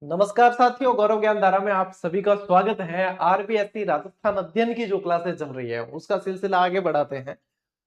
नमस्कार साथियों, गौरव ज्ञान धारा में आप सभी का स्वागत है। आरपीएससी राजस्थान अध्ययन की जो क्लासेस चल रही है उसका सिलसिला आगे बढ़ाते हैं।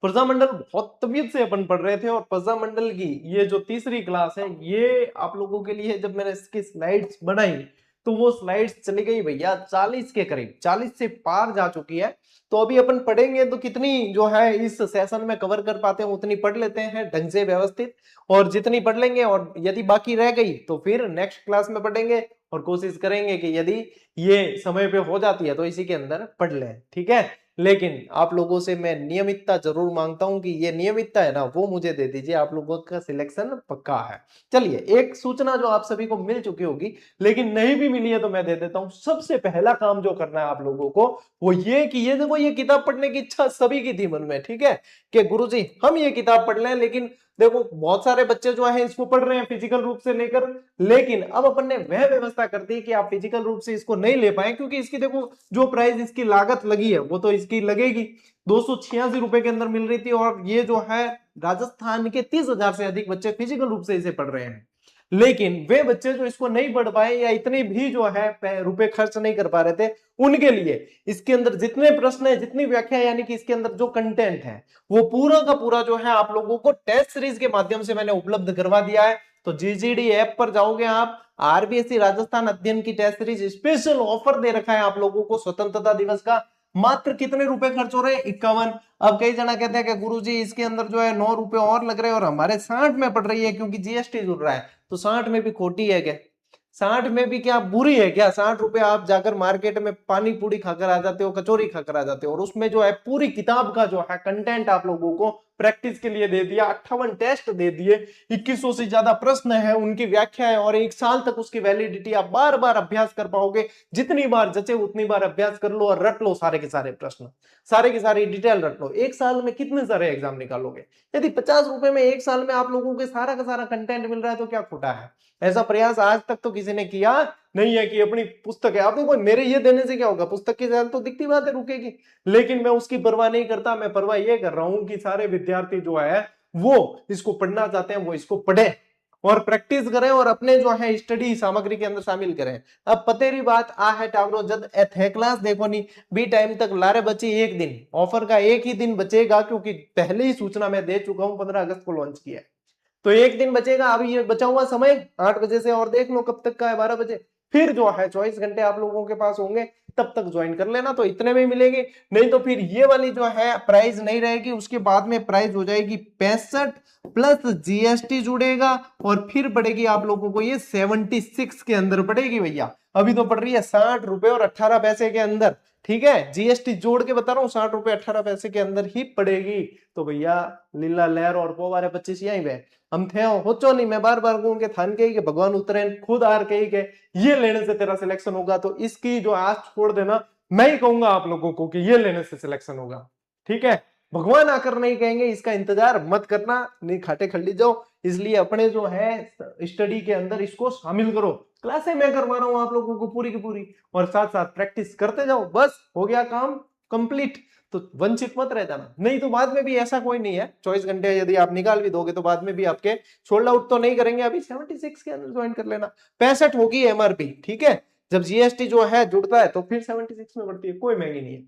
प्रजामंडल बहुत तबीयत से अपन पढ़ रहे थे और प्रजामंडल की ये जो तीसरी क्लास है ये आप लोगों के लिए जब मैंने इसकी स्लाइड्स बनाई तो वो स्लाइड्स चली गई भैया 40 के करीब, 40 से पार जा चुकी है। तो अभी अपन पढ़ेंगे तो कितनी जो है इस सेशन में कवर कर पाते हैं उतनी पढ़ लेते हैं ढंग से व्यवस्थित, और जितनी पढ़ लेंगे और यदि बाकी रह गई तो फिर नेक्स्ट क्लास में पढ़ेंगे और कोशिश करेंगे कि यदि ये समय पे हो जाती है तो इसी के अंदर पढ़ लें, ठीक है। लेकिन आप लोगों से मैं नियमितता जरूर मांगता हूं कि ये नियमितता है ना वो मुझे दे दीजिए, आप लोगों का सिलेक्शन पक्का है। चलिए, एक सूचना जो आप सभी को मिल चुकी होगी लेकिन नहीं भी मिली है तो मैं दे देता हूं। सबसे पहला काम जो करना है आप लोगों को वो ये कि ये देखो, ये किताब पढ़ने की इच्छा सभी की थी मन में, ठीक है, कि गुरुजी हम ये किताब पढ़ लें। लेकिन देखो, बहुत सारे बच्चे जो है इसको पढ़ रहे हैं फिजिकल रूप से लेकर, लेकिन अब अपन ने वह व्यवस्था कर दी कि आप फिजिकल रूप से इसको नहीं ले पाए, क्योंकि इसकी देखो जो प्राइस इसकी लागत लगी है वो तो इसकी लगेगी 286 रुपए के अंदर मिल रही थी, और ये जो है राजस्थान के 30,000 से अधिक बच्चे फिजिकल रूप से इसे पढ़ रहे हैं। लेकिन वे बच्चे जो इसको नहीं पढ़ पाए या इतने भी जो है रुपए खर्च नहीं कर पा रहे थे, उनके लिए इसके अंदर जितने प्रश्न है, जितनी व्याख्या, यानी कि इसके अंदर जो कंटेंट है वो पूरा का पूरा जो है आप लोगों को टेस्ट सीरीज के माध्यम से मैंने उपलब्ध करवा दिया है। तो जीजीडी ऐप पर जाओगे आप, आरबीएससी राजस्थान अध्ययन की टेस्ट सीरीज स्पेशल ऑफर दे रखा है आप लोगों को स्वतंत्रता दिवस का। मात्र कितने रुपए खर्च हो रहे हैं? 51। अब कई जना कहते हैं कि गुरुजी इसके अंदर जो है 9 रुपए और लग रहे हैं और हमारे 60 में पड़ रही है क्योंकि जीएसटी जुड़ रहा है। तो 60 में भी खोटी है क्या? 60 में भी क्या बुरी है क्या? 60 रुपए आप जाकर मार्केट में पानी पूरी खाकर आ जाते हो, कचौरी खाकर आ जाते हो, और उसमें जो है पूरी किताब का जो है कंटेंट आप लोगों को प्रैक्टिस के लिए दे दिया, 58 टेस्ट दे दिए, 2100 से ज्यादा प्रश्न है, उनकी व्याख्या है, और 1 साल तक उसकी वैलिडिटी, आप बार बार अभ्यास कर पाओगे। जितनी बार जचे उतनी बार अभ्यास कर लो और रट लो सारे के सारे प्रश्न, सारे की सारी डिटेल रट लो। 1 साल में कितने सारे एग्जाम निकालोगे? यदि 50 रुपए में 1 साल में आप लोगों के सारा का सारा कंटेंट मिल रहा है तो क्या खोटा है? ऐसा प्रयास आज तक तो किसी ने किया नहीं है कि अपनी पुस्तक है, आप देखो मेरे ये देने से क्या होगा, पुस्तक की सेल तो दिखती बात है रुकेगी, लेकिन मैं उसकी परवाह नहीं करता। मैं परवाह ये कर रहा हूं कि सारे विद्यार्थी जो है वो इसको पढ़ना चाहते हैं वो इसको पढ़े और प्रैक्टिस करें और अपने जो है स्टडी सामग्री के अंदर शामिल करें। अब पतेरी बात आ है टावरो, जब थे क्लास देखो नहीं बी टाइम तक लारे बची एक दिन, ऑफर का एक ही दिन बचेगा, क्योंकि पहले ही सूचना मैं दे चुका हूं, 15 अगस्त को लॉन्च किया है, तो एक दिन बचेगा। अभी ये बचा हुआ समय 8 बजे से और देख लो कब तक का है, 12 बजे, फिर जो है 24 घंटे आप लोगों के पास होंगे, तब तक ज्वाइन कर लेना, तो इतने में मिलेंगे। नहीं तो फिर ये वाली जो है प्राइस नहीं रहेगी, उसके बाद में प्राइस हो जाएगी 65 प्लस जीएसटी जुड़ेगा, और फिर पड़ेगी आप लोगों को ये 76 के अंदर पड़ेगी भैया। अभी तो पड़ रही है 60 रुपए और 18 पैसे के अंदर, ठीक है, जीएसटी जोड़ के बता रहा हूँ, 60 रुपए 18 पैसे के अंदर ही पड़ेगी। तो भैया लीला लहर और पोवारे 25 यहीं पे हम थे हो चो नहीं, मैं बार बार कहूँ थान के कि भगवान उतरे खुद आर के ये लेने से तेरा सिलेक्शन होगा, तो इसकी जो आस छोड़ देना। मैं ही कहूंगा आप लोगों को कि ये लेने से सिलेक्शन होगा, ठीक है, भगवान आकर नहीं कहेंगे, इसका इंतजार मत करना, नहीं खाटे खल्ली जाओ। इसलिए अपने जो है स्टडी के अंदर इसको शामिल करो। क्लासें मैं करवा रहा हूं आप लोगों को पूरी की पूरी, और साथ साथ प्रैक्टिस करते जाओ, बस हो गया काम कंप्लीट। तो वंचित मत रह जाना, नहीं तो बाद में भी ऐसा कोई नहीं है, 24 घंटे यदि आप निकाल भी दोगे तो बाद में भी आपके शोल्ड आउट तो नहीं करेंगे। अभी 76 के अंदर ज्वाइन कर लेना, 65 होगी एमआरपी, ठीक है, जब जीएसटी जो है जुड़ता है तो फिर 76 में बढ़ती है, कोई महंगी नहीं है।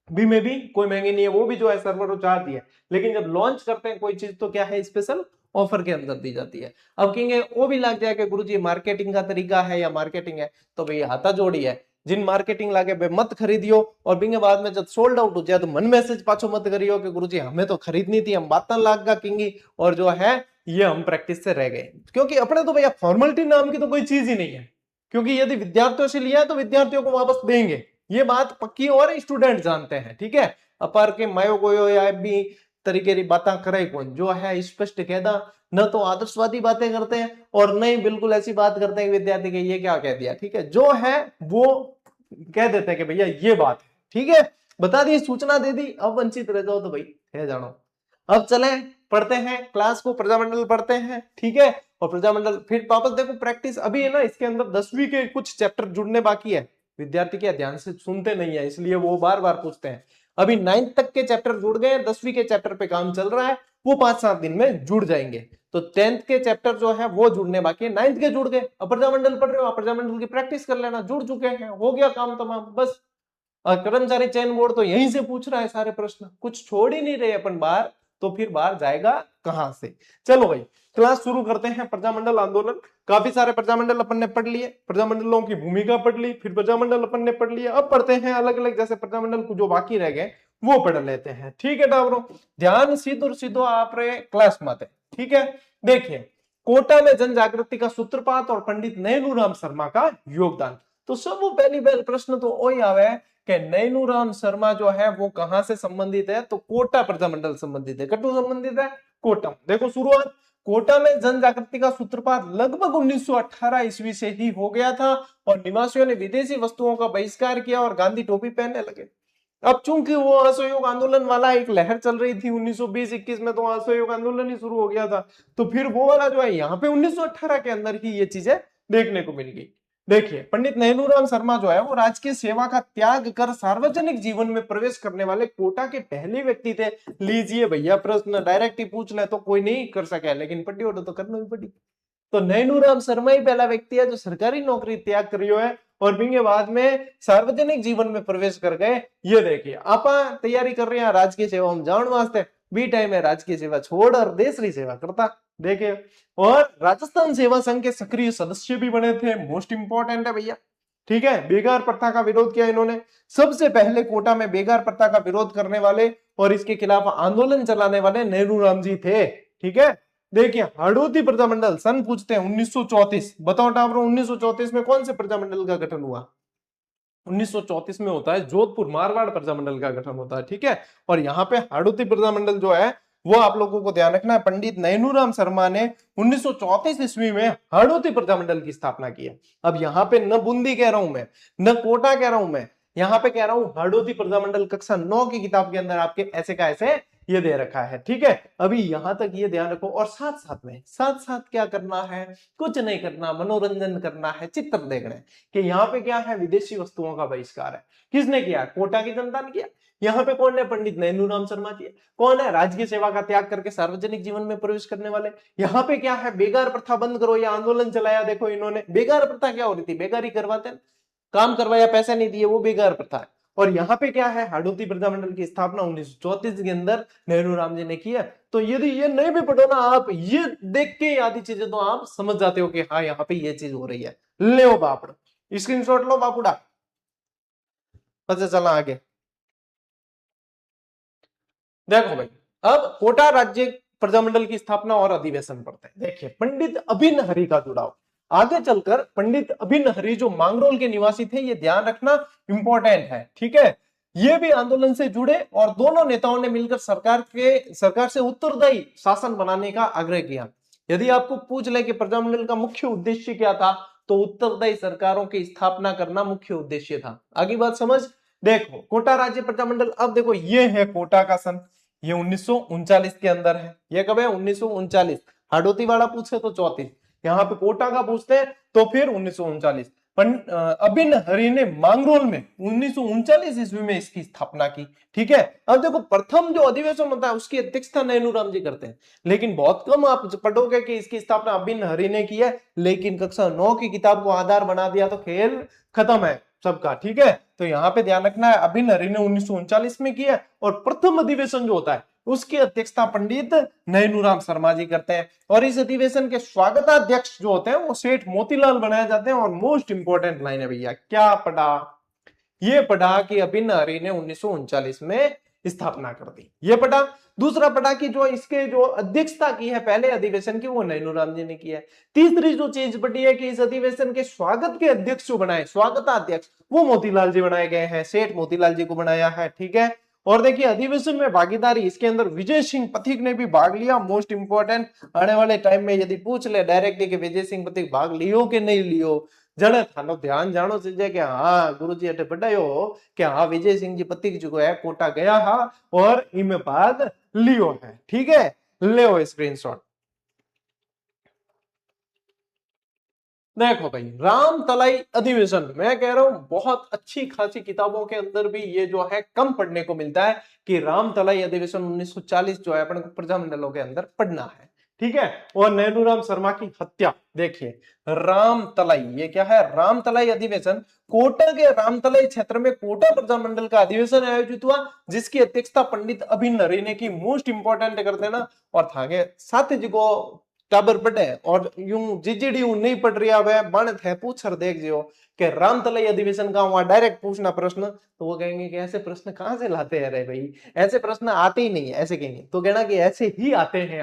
बी में भी कोई महंगी नहीं है, वो भी जो है सर्वर चार्ज ही है, लेकिन जब लॉन्च करते हैं कोई चीज तो क्या है, स्पेशल ऑफर के अंदर दी जाती है। अब कहेंगे वो भी लग जाएगा गुरुजी मार्केटिंग का तरीका है या मार्केटिंग है, तो भाई हाथा जोड़ी है, जिन मार्केटिंग लागे बे मत खरीदियो, और बिंगे बाद में जब सोल्ड आउट हो जाए तो मन मैसेज पाछो मत करियो कि गुरुजी हमें तो खरीदनी थी, हम बात लाग गा किंगी, और जो है ये हम प्रैक्टिस से रह गए, क्योंकि अपने तो भैया फॉर्मेलिटी नाम की तो कोई चीज ही नहीं है, क्योंकि यदि विद्यार्थियों से लिया है तो विद्यार्थियों को वापस देंगे, ये बात पक्की और स्टूडेंट जानते हैं, ठीक है। अपार के मायो गोयो या भी तरीके की बातें करे कौन, जो है स्पष्ट कहना, न तो आदर्शवादी बातें करते हैं और नहीं बिल्कुल ऐसी बात करते हैं विद्यार्थी के ये क्या कह दिया, ठीक है, जो है वो कह देते हैं कि भैया ये बात है, ठीक है, बता दी, सूचना दे दी, अब वंचित रह जाओ तो भाई है जानो। अब चले पढ़ते हैं क्लास को, प्रजामंडल पढ़ते हैं, ठीक है, और प्रजामंडल फिर वापस देखो प्रैक्टिस अभी है ना, इसके अंदर 10वीं के कुछ चैप्टर जुड़ने बाकी है, विद्यार्थी क्या ध्यान से सुनते नहीं है, इसलिए वो बार बार पूछते हैं। अभी 9th तक के चैप्टर जुड़ गए, 10वीं के चैप्टर पे काम चल रहा है, वो 5-7 दिन में जुड़ जाएंगे। तो 10th के चैप्टर जो है वो जुड़ने बाकी है, 9th के जुड़ गए। अपर्जा मंडल पढ़ रहे हो, अपर्जा मंडल की प्रैक्टिस कर लेना, जुड़ चुके हैं, हो गया काम तमाम बस। कर्मचारी चयन बोर्ड तो यहीं से पूछ रहा है सारे प्रश्न, कुछ छोड़ ही नहीं रहे अपन बाहर, तो फिर बाहर जाएगा कहां से। चलो भाई क्लास शुरू करते हैं। प्रजामंडल आंदोलन, काफी सारे प्रजामंडल अपन ने पढ़ लिए, प्रजामंडलों की भूमिका पढ़ ली, फिर प्रजामंडल अपन ने पढ़ लिया। अब पढ़ते हैं अलग अलग, जैसे प्रजामंडल को जो बाकी रह गए वो पढ़ लेते हैं। ठीक है टावरों, ध्यान सीधो सीधो आप रे क्लास मत है। ठीक है, देखिए कोटा में जन जागृति का सूत्रपात और पंडित नैनूराम शर्मा का योगदान। तो सब पहली प्रश्न तो वही आवे कि नैनूराम शर्मा जो है वो कहां से संबंधित है, तो कोटा प्रजामंडल संबंधित है, कटु संबंधित है कोटा। देखो शुरुआत, कोटा में जन जागृति का सूत्रपात लगभग 1918 ईस्वी से ही हो गया था और निवासियों ने विदेशी वस्तुओं का बहिष्कार किया और गांधी टोपी पहनने लगे। अब चूंकि वो असहयोग आंदोलन वाला एक लहर चल रही थी 1920-21 में, तो असहयोग आंदोलन ही शुरू हो गया था, तो फिर वो वाला जो है यहाँ पे 1918 के अंदर ही ये चीजें देखने को मिल गई। देखिए पंडित नैनूराम शर्मा जो है वो राजकीय सेवा का त्याग कर सार्वजनिक जीवन में प्रवेश करने वाले कोटा के पहले व्यक्ति थे। लीजिए भैया प्रश्न डायरेक्ट ही पूछ ले तो कोई नहीं कर सके, लेकिन पट्टी ऑर्डर तो करना भी पड़ी। तो नैनूराम शर्मा ही पहला व्यक्ति है जो सरकारी नौकरी त्याग करियो है और बिंगे बाद में सार्वजनिक जीवन में प्रवेश कर गए। ये देखिए आप तैयारी कर रहे हैं राजकीय सेवा में जान वास्ते, बी टाइम है राजकीय सेवा छोड़ और देशरी सेवा करता। देखिए और राजस्थान सेवा संघ के सक्रिय सदस्य भी बने थे, मोस्ट इंपॉर्टेंट है भैया। ठीक है, बेगार प्रथा का विरोध किया इन्होंने, सबसे पहले कोटा में बेगार प्रथा का विरोध करने वाले और इसके खिलाफ आंदोलन चलाने वाले नैनूराम जी थे। ठीक है, देखिए हाड़ौती प्रजामंडल सन पूछते हैं 1934, बताओ टावरों 1934 में कौन से प्रजामंडल का गठन हुआ? 1934 में होता है जोधपुर मारवाड़ प्रजामंडल का गठन होता है। ठीक है, और यहाँ पे हाड़ौती प्रजामंडल जो है वो आप लोगों को ध्यान रखना है, पंडित नैनूराम शर्मा ने 1934 ईस्वी में हाड़ौती प्रजामंडल की स्थापना की है। अब यहाँ पे न बूंदी कह रहा हूं मैं, न कोटा कह रहा हूं मैं, यहाँ पे कह रहा हूं हाड़ौती प्रजामंडल कक्षा 9 की किताब के अंदर आपके ऐसे का ऐसे ये दे रखा है। ठीक है, अभी यहां तक ये ध्यान रखो और साथ साथ क्या करना है, कुछ नहीं करना, मनोरंजन करना है, चित्र देखना है कि यहाँ पे क्या है, विदेशी वस्तुओं का बहिष्कार है। किसने किया? कोटा की जनता ने किया। यहाँ पे कौन है? पंडित नैनूराम शर्मा जी। कौन है? राजकीय सेवा का त्याग करके सार्वजनिक जीवन में प्रवेश करने वाले। यहाँ पे क्या है? बेगार प्रथा बंद करो, या आंदोलन चलाया। देखो इन्होंने बेगार प्रथा क्या हो रही थी, बेगारी करवाते, काम करवाया, पैसा नहीं दिए, वो बेगार प्रथा है। और यहाँ पे क्या है? हाड़ौती प्रजामंडल की स्थापना 1934 के अंदर नेहरूराम जी ने किया। तो यदि ये नहीं भी पढ़ो ना आप, ये देख के आधी चीजें तो आप समझ जाते हो कि हाँ यहाँ पे ये चीज हो रही है। ले बापड़, स्क्रीनशॉट लो बापुड़ा, पता चला आगे। देखो भाई अब कोटा राज्य प्रजामंडल की स्थापना और अधिवेशन पढ़ते हैं। देखिए पंडित अभिन्न हरि का जुड़ाव, आगे चलकर पंडित अभिन्न हरि जो मांगरोल के निवासी थे, ये ध्यान रखना इंपॉर्टेंट है। ठीक है, ये भी आंदोलन से जुड़े और दोनों नेताओं ने मिलकर सरकार से उत्तरदायी शासन बनाने का आग्रह किया। यदि आपको पूछ ले कि प्रजामंडल का मुख्य उद्देश्य क्या था, तो उत्तरदायी सरकारों की स्थापना करना मुख्य उद्देश्य था। आगे बात समझ। देखो कोटा राज्य प्रजामंडल, अब देखो ये है कोटा का सन, ये 1939 के अंदर है। ये कब है? 1939। हाड़ौती वाला पूछे तो 34, यहाँ पे कोटा का पूछते हैं तो फिर 1939। अभिन्न हरि ने मांगरोल में 1939 ईस्वी में इसकी स्थापना की। ठीक है, अब देखो प्रथम जो अधिवेशन होता है उसकी अध्यक्षता नैनूराम जी करते हैं, लेकिन बहुत कम आप पढ़ोगे कि इसकी स्थापना अभिन्न हरि ने की है। लेकिन कक्षा 9 की किताब को आधार बना दिया तो खेल खत्म है सबका। ठीक है, तो यहाँ पे ध्यान रखना है, अभिन्न हरि ने 1939 में किया और प्रथम अधिवेशन जो होता है उसकी अध्यक्षता पंडित नैनूराम शर्मा जी करते हैं। और इस अधिवेशन के स्वागताध्यक्ष जो होते हैं वो सेठ मोतीलाल बनाए जाते हैं। और मोस्ट इंपोर्टेंट लाइन है भैया, क्या पढ़ा? ये पढ़ा कि अभिन्न हरि ने 1939 में स्थापना कर दी, ये पढ़ा। दूसरा पढ़ा कि जो इसके जो अध्यक्षता की है पहले अधिवेशन की, वो नैनूराम जी ने की है। तीसरी जो चीज पढ़ी है कि इस अधिवेशन के स्वागत के अध्यक्ष जो बनाए, स्वागताध्यक्ष, वो मोतीलाल जी बनाए गए हैं, सेठ मोतीलाल जी को बनाया है। ठीक है, और देखिए अधिवेशन में भागीदारी, इसके अंदर विजय सिंह पथिक ने भी भाग लिया। मोस्ट इंपोर्टेंट, आने वाले टाइम में यदि पूछ ले डायरेक्टली कि विजय सिंह पथिक भाग लियो कि नहीं लियो, जने थानो ध्यान जानो चाहिए कि हाँ गुरुजी अटे पढ़ायो कि हाँ विजय सिंह जी पथिक जो है कोटा गया हा और इनमें भाग लियो है। ठीक है, ले स्क्रीनशॉट। देखो भाई, रामतलाई अधिवेशन, मैं कह रहा हूं बहुत अच्छी खासी किताबों के अंदर भी ये जो है कम पढ़ने को मिलता है कि रामतलाई अधिवेशन 1940 जो है अपने को प्रजामंडलों के अंदर पढ़ना है। ठीक है। और नैनूराम शर्मा की हत्या, देखिए रामतलाई, ये क्या है, रामतलाई अधिवेशन, कोटा के रामतलाई क्षेत्र में कोटा प्रजामंडल का अधिवेशन आयोजित हुआ, जिसकी अध्यक्षता पंडित अभिन नरी ने की। मोस्ट इंपॉर्टेंट कर देना, और थागे साथ जी को टाबर पढ़े और यूं जीजीडी नहीं पढ़ रही है बाणत है पूछर देख जियो कि रामतलाई अधिवेशन का वहां डायरेक्ट पूछना प्रश्न, तो वो कहेंगे कि ऐसे प्रश्न कहां से लाते हैं रे भाई, ऐसे प्रश्न आते ही नहीं है, ऐसे कहेंगे। तो कहना कि ऐसे ही आते हैं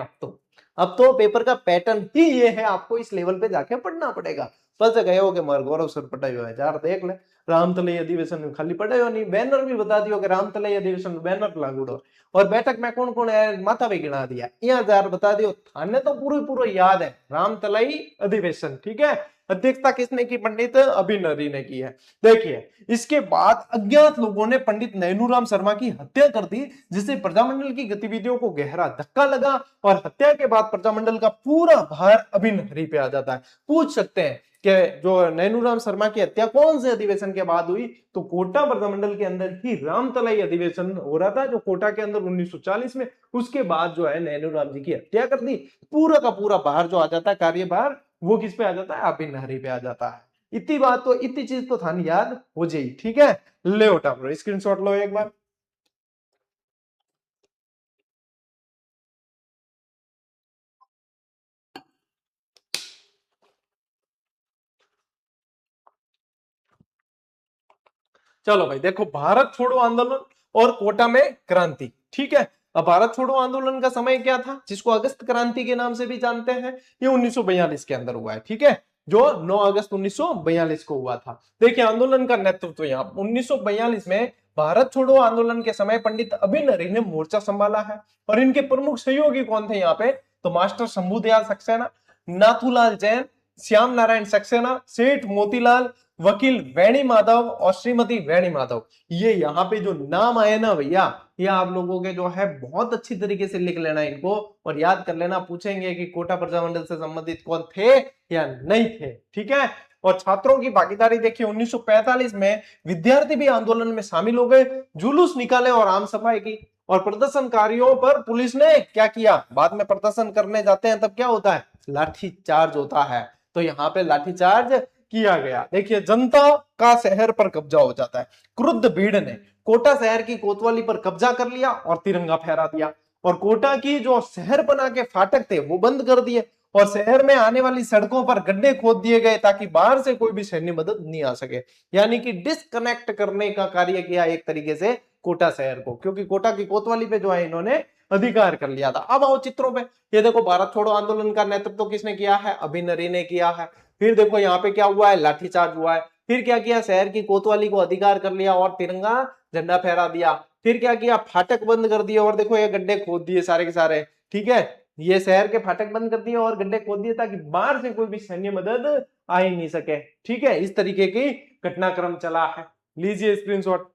अब तो पेपर का पैटर्न ही ये है, आपको इस लेवल पे जाके पढ़ना पड़ेगा। बस गए हो कि मार गौरव सर पढ़ाई हुआ है यार, देख ले रामतलाई अधिवेशन में खाली पढ़े हो नहीं, बैनर भी बता दियो कि रामतलाई अधिवेशन में बैनर लागू, और बैठक में कौन कौन है माथा भी गिना दिया, यहाँ जार बता दियो, थाने तो पूरा याद है रामतलाई अधिवेशन। ठीक है। अध्यक्षता किसने की, पंडित अभिनरी ने की है। देखिए इसके बाद अज्ञात लोगों ने पंडित नैनूराम शर्मा की हत्या कर दी, जिससे प्रजामंडल की गतिविधियों को गहरा धक्का लगा, और हत्या के बाद प्रजामंडल का पूरा भार अभिनरी पे आ जाता है। पूछ सकते हैं कि जो नैनूराम शर्मा की हत्या कौन से अधिवेशन के बाद हुई, तो कोटा प्रजामंडल के अंदर ही रामतलाई अधिवेशन हो रहा था जो कोटा के अंदर 1940 में, उसके बाद जो है नैनूराम जी की हत्या कर दी। पूरा का पूरा भार जो आ जाता है, कार्यभार, वो किस पे आ जाता है, अभिनरी पे आ जाता है। इतनी बात तो, इतनी चीज तो थानी याद हो जाए। ठीक है, ले उठा स्क्रीनशॉट लो एक बार। चलो भाई देखो, भारत छोड़ो आंदोलन और कोटा में क्रांति। ठीक है। अब भारत छोड़ो आंदोलन का समय क्या था, जिसको अगस्त क्रांति के नाम से भी जानते हैं, ये 1942 के अंदर हुआ है। ठीक है, जो 9 अगस्त 1942 को हुआ था। देखिए आंदोलन का नेतृत्व यहाँ 1942 में भारत छोड़ो आंदोलन के समय पंडित अभिनरी ने मोर्चा संभाला है, और इनके प्रमुख सहयोगी कौन थे यहाँ पे, तो मास्टर शंभुदयाल सक्सेना, नाथूलाल जैन, श्याम नारायण सक्सेना, सेठ मोतीलाल, वकील वेणी माधव और श्रीमती वेणी माधव। ये यहाँ पे जो नाम आए ना भैया, ये आप लोगों के जो है बहुत अच्छी तरीके से लिख लेना इनको और याद कर लेना। पूछेंगे कि कोटा प्रजामंडल से संबंधित कौन थे या नहीं थे। ठीक है। और छात्रों की भागीदारी देखिए, 1945 में विद्यार्थी भी आंदोलन में शामिल हो गए, जुलूस निकाले और आम सभाएं की, और प्रदर्शनकारियों पर पुलिस ने क्या किया, बाद में प्रदर्शन करने जाते हैं तब क्या होता है, लाठी चार्ज होता है। तो यहाँ पे लाठीचार्ज किया गया। देखिए जनता का शहर पर कब्जा हो जाता है। क्रुद्ध भीड़ ने कोटा शहर की कोतवाली पर कब्जा कर लिया और तिरंगा फहरा दिया, और कोटा की जो शहर बना के फाटक थे वो बंद कर दिए, और शहर में आने वाली सड़कों पर गड्ढे खोद दिए गए ताकि बाहर से कोई भी सैन्य मदद नहीं आ सके। यानी कि डिस्कनेक्ट करने का कार्य किया एक तरीके से कोटा शहर को, क्योंकि कोटा की कोतवाली पे जो है इन्होंने अधिकार कर लिया था। अब आओ चित्रों पे, ये देखो भारत छोड़ो आंदोलन का नेतृत्व किसने किया है, अभिनरी ने किया है। फिर देखो यहाँ पे क्या हुआ है, लाठीचार्ज हुआ है। फिर क्या किया, शहर की कोतवाली को अधिकार कर लिया और तिरंगा झंडा फहरा दिया। फिर क्या किया, फाटक बंद कर दिए, और देखो ये गड्ढे खोद दिए सारे के सारे। ठीक है, ये शहर के फाटक बंद कर दिए और गड्ढे खोद दिए ताकि बाहर से कोई भी सैन्य मदद आ ही नहीं सके। ठीक है, इस तरीके की घटनाक्रम चला है। लीजिए स्क्रीनशॉट।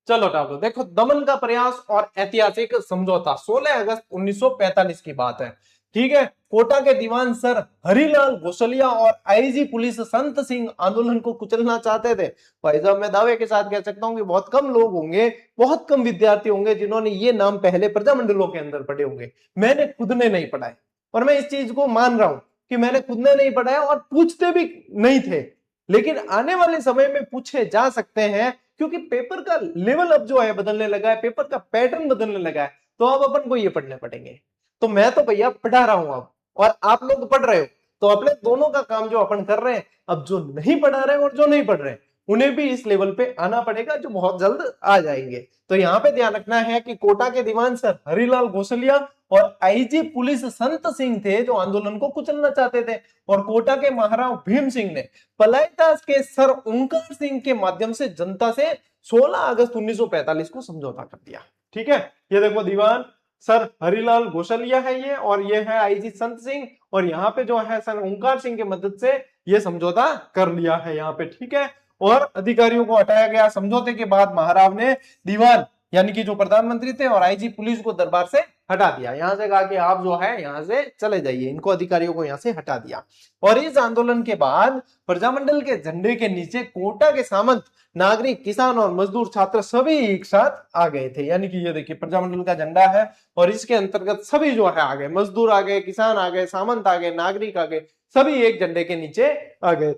चलो टालो, देखो दमन का प्रयास और ऐतिहासिक समझौता, 16 अगस्त 1945 की बात है। ठीक है, कोटा के दीवान सर हरिलाल घोसलिया और आईजी पुलिस संत सिंह आंदोलन को कुचलना चाहते थे। भाई साहब मैं दावे के साथ कह सकता हूं कि बहुत कम लोग होंगे, बहुत कम विद्यार्थी होंगे जिन्होंने ये नाम पहले प्रजामंडलों के अंदर पढ़े होंगे। मैंने खुद ने नहीं पढ़ा है, और मैं इस चीज को मान रहा हूं कि मैंने खुद ने नहीं पढ़ा है, और पूछते भी नहीं थे, लेकिन आने वाले समय में पूछे जा सकते हैं, क्योंकि पेपर का लेवल अब जो है बदलने लगा है, पेपर का पैटर्न बदलने लगा है, तो अब अपन को ये पढ़ने पड़ेंगे। तो मैं तो भैया पढ़ा रहा हूं अब, और आप लोग पढ़ रहे हो, तो अपने दोनों का काम जो अपन कर रहे हैं, अब जो नहीं पढ़ा रहे और जो नहीं पढ़ रहे उन्हें भी इस लेवल पे आना पड़ेगा, जो बहुत जल्द आ जाएंगे। तो यहाँ पे ध्यान रखना है कि कोटा के दीवान सर हरिलाल घोसलिया और आईजी पुलिस संत सिंह थे जो आंदोलन को कुचलना चाहते थे, और कोटा के महाराव भीम सिंह ने पलायदास के सर ओंकार सिंह के माध्यम से जनता से 16 अगस्त 1945 को समझौता कर दिया। ठीक है, ये देखो दीवान सर हरिलाल घोसलिया है ये, और ये है आईजी संत सिंह, और यहाँ पे जो है सर ओंकार सिंह की मदद से ये समझौता कर लिया है यहाँ पे। ठीक है, और अधिकारियों को हटाया गया। समझौते के बाद महाराव ने दीवान यानी कि जो प्रधानमंत्री थे और आईजी पुलिस को दरबार से हटा दिया, यहां से कहा कि आप जो है यहां से चले जाइए, इनको अधिकारियों को यहां से हटा दिया। और इस आंदोलन के बाद प्रजामंडल के झंडे के नीचे कोटा के सामंत, नागरिक, किसान और मजदूर, छात्र सभी एक साथ आ गए थे। यानी कि ये देखिए प्रजामंडल का झंडा है और इसके अंतर्गत सभी जो है आ गए, मजदूर आ गए, किसान आ गए, सामंत आ गए, नागरिक आ गए, सभी एक झंडे के नीचे आ गए।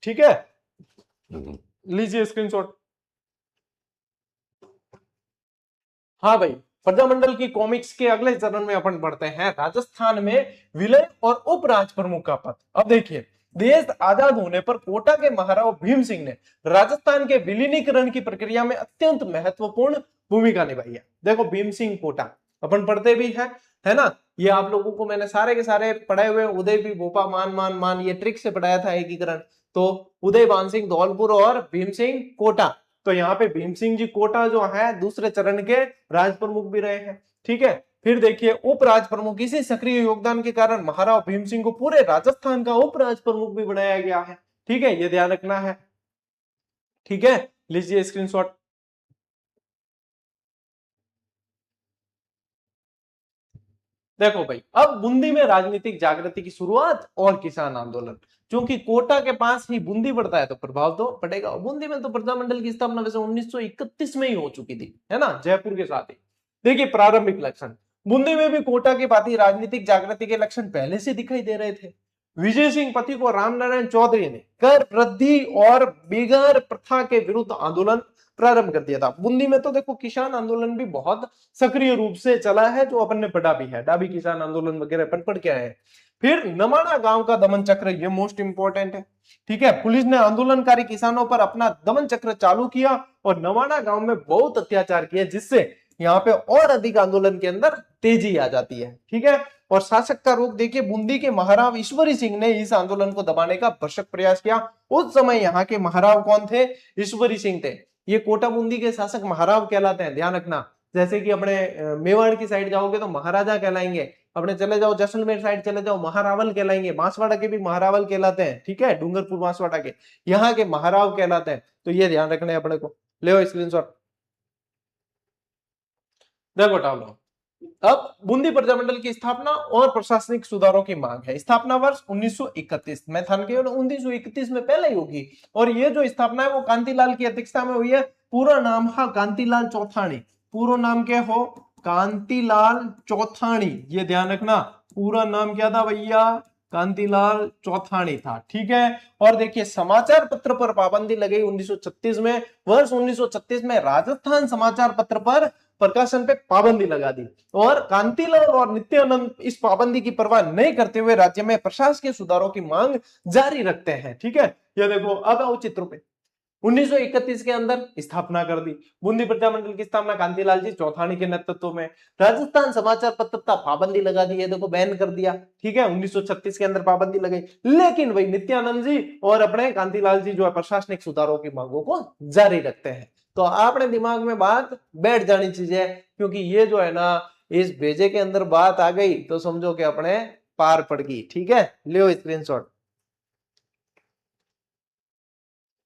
ठीक है, लीजिए स्क्रीनशॉट। हाँ भाई, प्रजामंडल की कॉमिक्स के अगले चरण में अपन पढ़ते हैं राजस्थान में विलय और उपराज प्रमुख का पद। अब देखिए, देश आजाद होने पर कोटा के महाराव भीम सिंह ने राजस्थान के विलीनीकरण की प्रक्रिया में अत्यंत महत्वपूर्ण भूमिका निभाई है। देखो भीम सिंह कोटा अपन पढ़ते भी है ना, ये आप लोगों को मैंने सारे के सारे पढ़े हुए, उदय भी भोपा मान मान मान, ये ट्रिक से पढ़ाया था एकीकरण। तो उदय भान सिंह धौलपुर और भीम सिंह कोटा, तो यहाँ पे भीम सिंह जी कोटा जो है दूसरे चरण के राज प्रमुख भी रहे हैं। ठीक है, फिर देखिए उप राज प्रमुख, इसी सक्रिय योगदान के कारण महाराव भीम सिंह को पूरे राजस्थान का उप राज प्रमुख भी बनाया गया है। ठीक है, ये ध्यान रखना है। ठीक है, लीजिए स्क्रीनशॉट। देखो भाई, अब बूंदी में राजनीतिक जागृति की शुरुआत और किसान आंदोलन, क्योंकि कोटा के पास ही बूंदी पड़ता है तो प्रभाव तो पड़ेगा। बूंदी में तो प्रजामंडल की स्थापना वैसे 1931 में ही हो चुकी थी, है ना, जयपुर के साथ ही। देखिए प्रारंभिक लक्षण, बूंदी में भी कोटा की भांति राजनीतिक जागृति के लक्षण पहले से दिखाई दे रहे थे। विजय सिंह पति को रामनारायण चौधरी ने कर वृद्धि और बेगार प्रथा के विरुद्ध आंदोलन प्रारंभ कर दिया था। बूंदी में तो देखो किसान आंदोलन भी बहुत सक्रिय रूप से चला है, जो अपन ने पढ़ा भी है, डाबी किसान आंदोलन वगैरह अपन पढ़ के आए हैं। फिर नमाना गांव का दमन चक्र, ये मोस्ट इंपोर्टेंट है। ठीक है, पुलिस ने आंदोलनकारी किसानों पर अपना दमन चक्र चालू किया और नवाना गांव में बहुत अत्याचार किए, जिससे यहाँ पे और अधिक आंदोलन के अंदर तेजी आ जाती है। ठीक है, और शासक का रुख देखिए, बूंदी के महाराव ईश्वरी सिंह ने इस आंदोलन को दबाने का भरसक प्रयास किया। उस समय यहाँ के महाराव कौन थे? ईश्वरी सिंह थे। ये कोटा बूंदी के शासक महाराव कहलाते हैं, ध्यान रखना। जैसे कि अपने मेवाड़ की साइड जाओगे तो महाराजा कहलाएंगे, अपने चले जाओ जैसलमेर साइड चले जाओ महारावल कहलाएंगे, बांसवाड़ा के भी महारावल कहलाते हैं। ठीक है, डूंगरपुर बांसवाड़ा के यहाँ के महाराव कहलाते हैं। तो ये ध्यान रखना है अपने को। ले स्क्रीनशॉट। देखो टालो, अब बूंदी प्रजामंडल की स्थापना और प्रशासनिक सुधारों की मांग है। स्थापना वर्ष 1931, मैं था कि 1931 में पहले ही होगी। और ये जो स्थापना है वो कांतिलाल की अध्यक्षता में हुई है। पूरा नाम है कांतिलाल चौथाणी। पूरा नाम क्या हो? कांतिलाल चौथाणी, ये ध्यान रखना। पूरा नाम क्या था भैया? कांतिलाल चौथाणी था। ठीक है, और देखिए समाचार पत्र पर पाबंदी लगी 1936 में। वर्ष 1936 में राजस्थान समाचार पत्र पर प्रकाशन पे पाबंदी लगा दी और कांतिलाल और नित्यानंद इस पाबंदी की परवाह नहीं करते हुए राज्य में प्रशासकीय सुधारों की मांग जारी रखते हैं। ठीक है, ये देखो अब आओ चित्रों पे। 1931 के अंदर स्थापना कर दी बूंदी प्रजामंडल की स्थापना कांतिलाल जी चौथाणी के नेतृत्व में। राजस्थान समाचार पत्र पर पाबंदी लगा दी है, देखो बैन कर दिया। ठीक है, 1936 के अंदर पाबंदी लगाई, लेकिन वही नित्यानंद जी और अपने कांतिलाल जी जो है प्रशासनिक सुधारों की मांगों को जारी रखते हैं। तो आपने दिमाग में बात बैठ जानी चाहिए, क्योंकि ये जो है ना इस भेजे के अंदर बात आ गई तो समझो कि अपने पार पड़ गई। ठीक है, लियो स्क्रीनशॉट।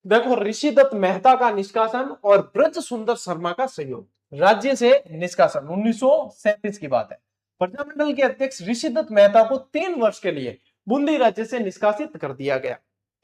देखो ऋषिदत्त मेहता का निष्कासन और ब्रज सुंदर शर्मा का सहयोग, राज्य से निष्कासन 1937 की बात है। प्रजामंडल के अध्यक्ष ऋषिदत्त मेहता को 3 वर्ष के लिए बूंदी राज्य से निष्कासित कर दिया गया।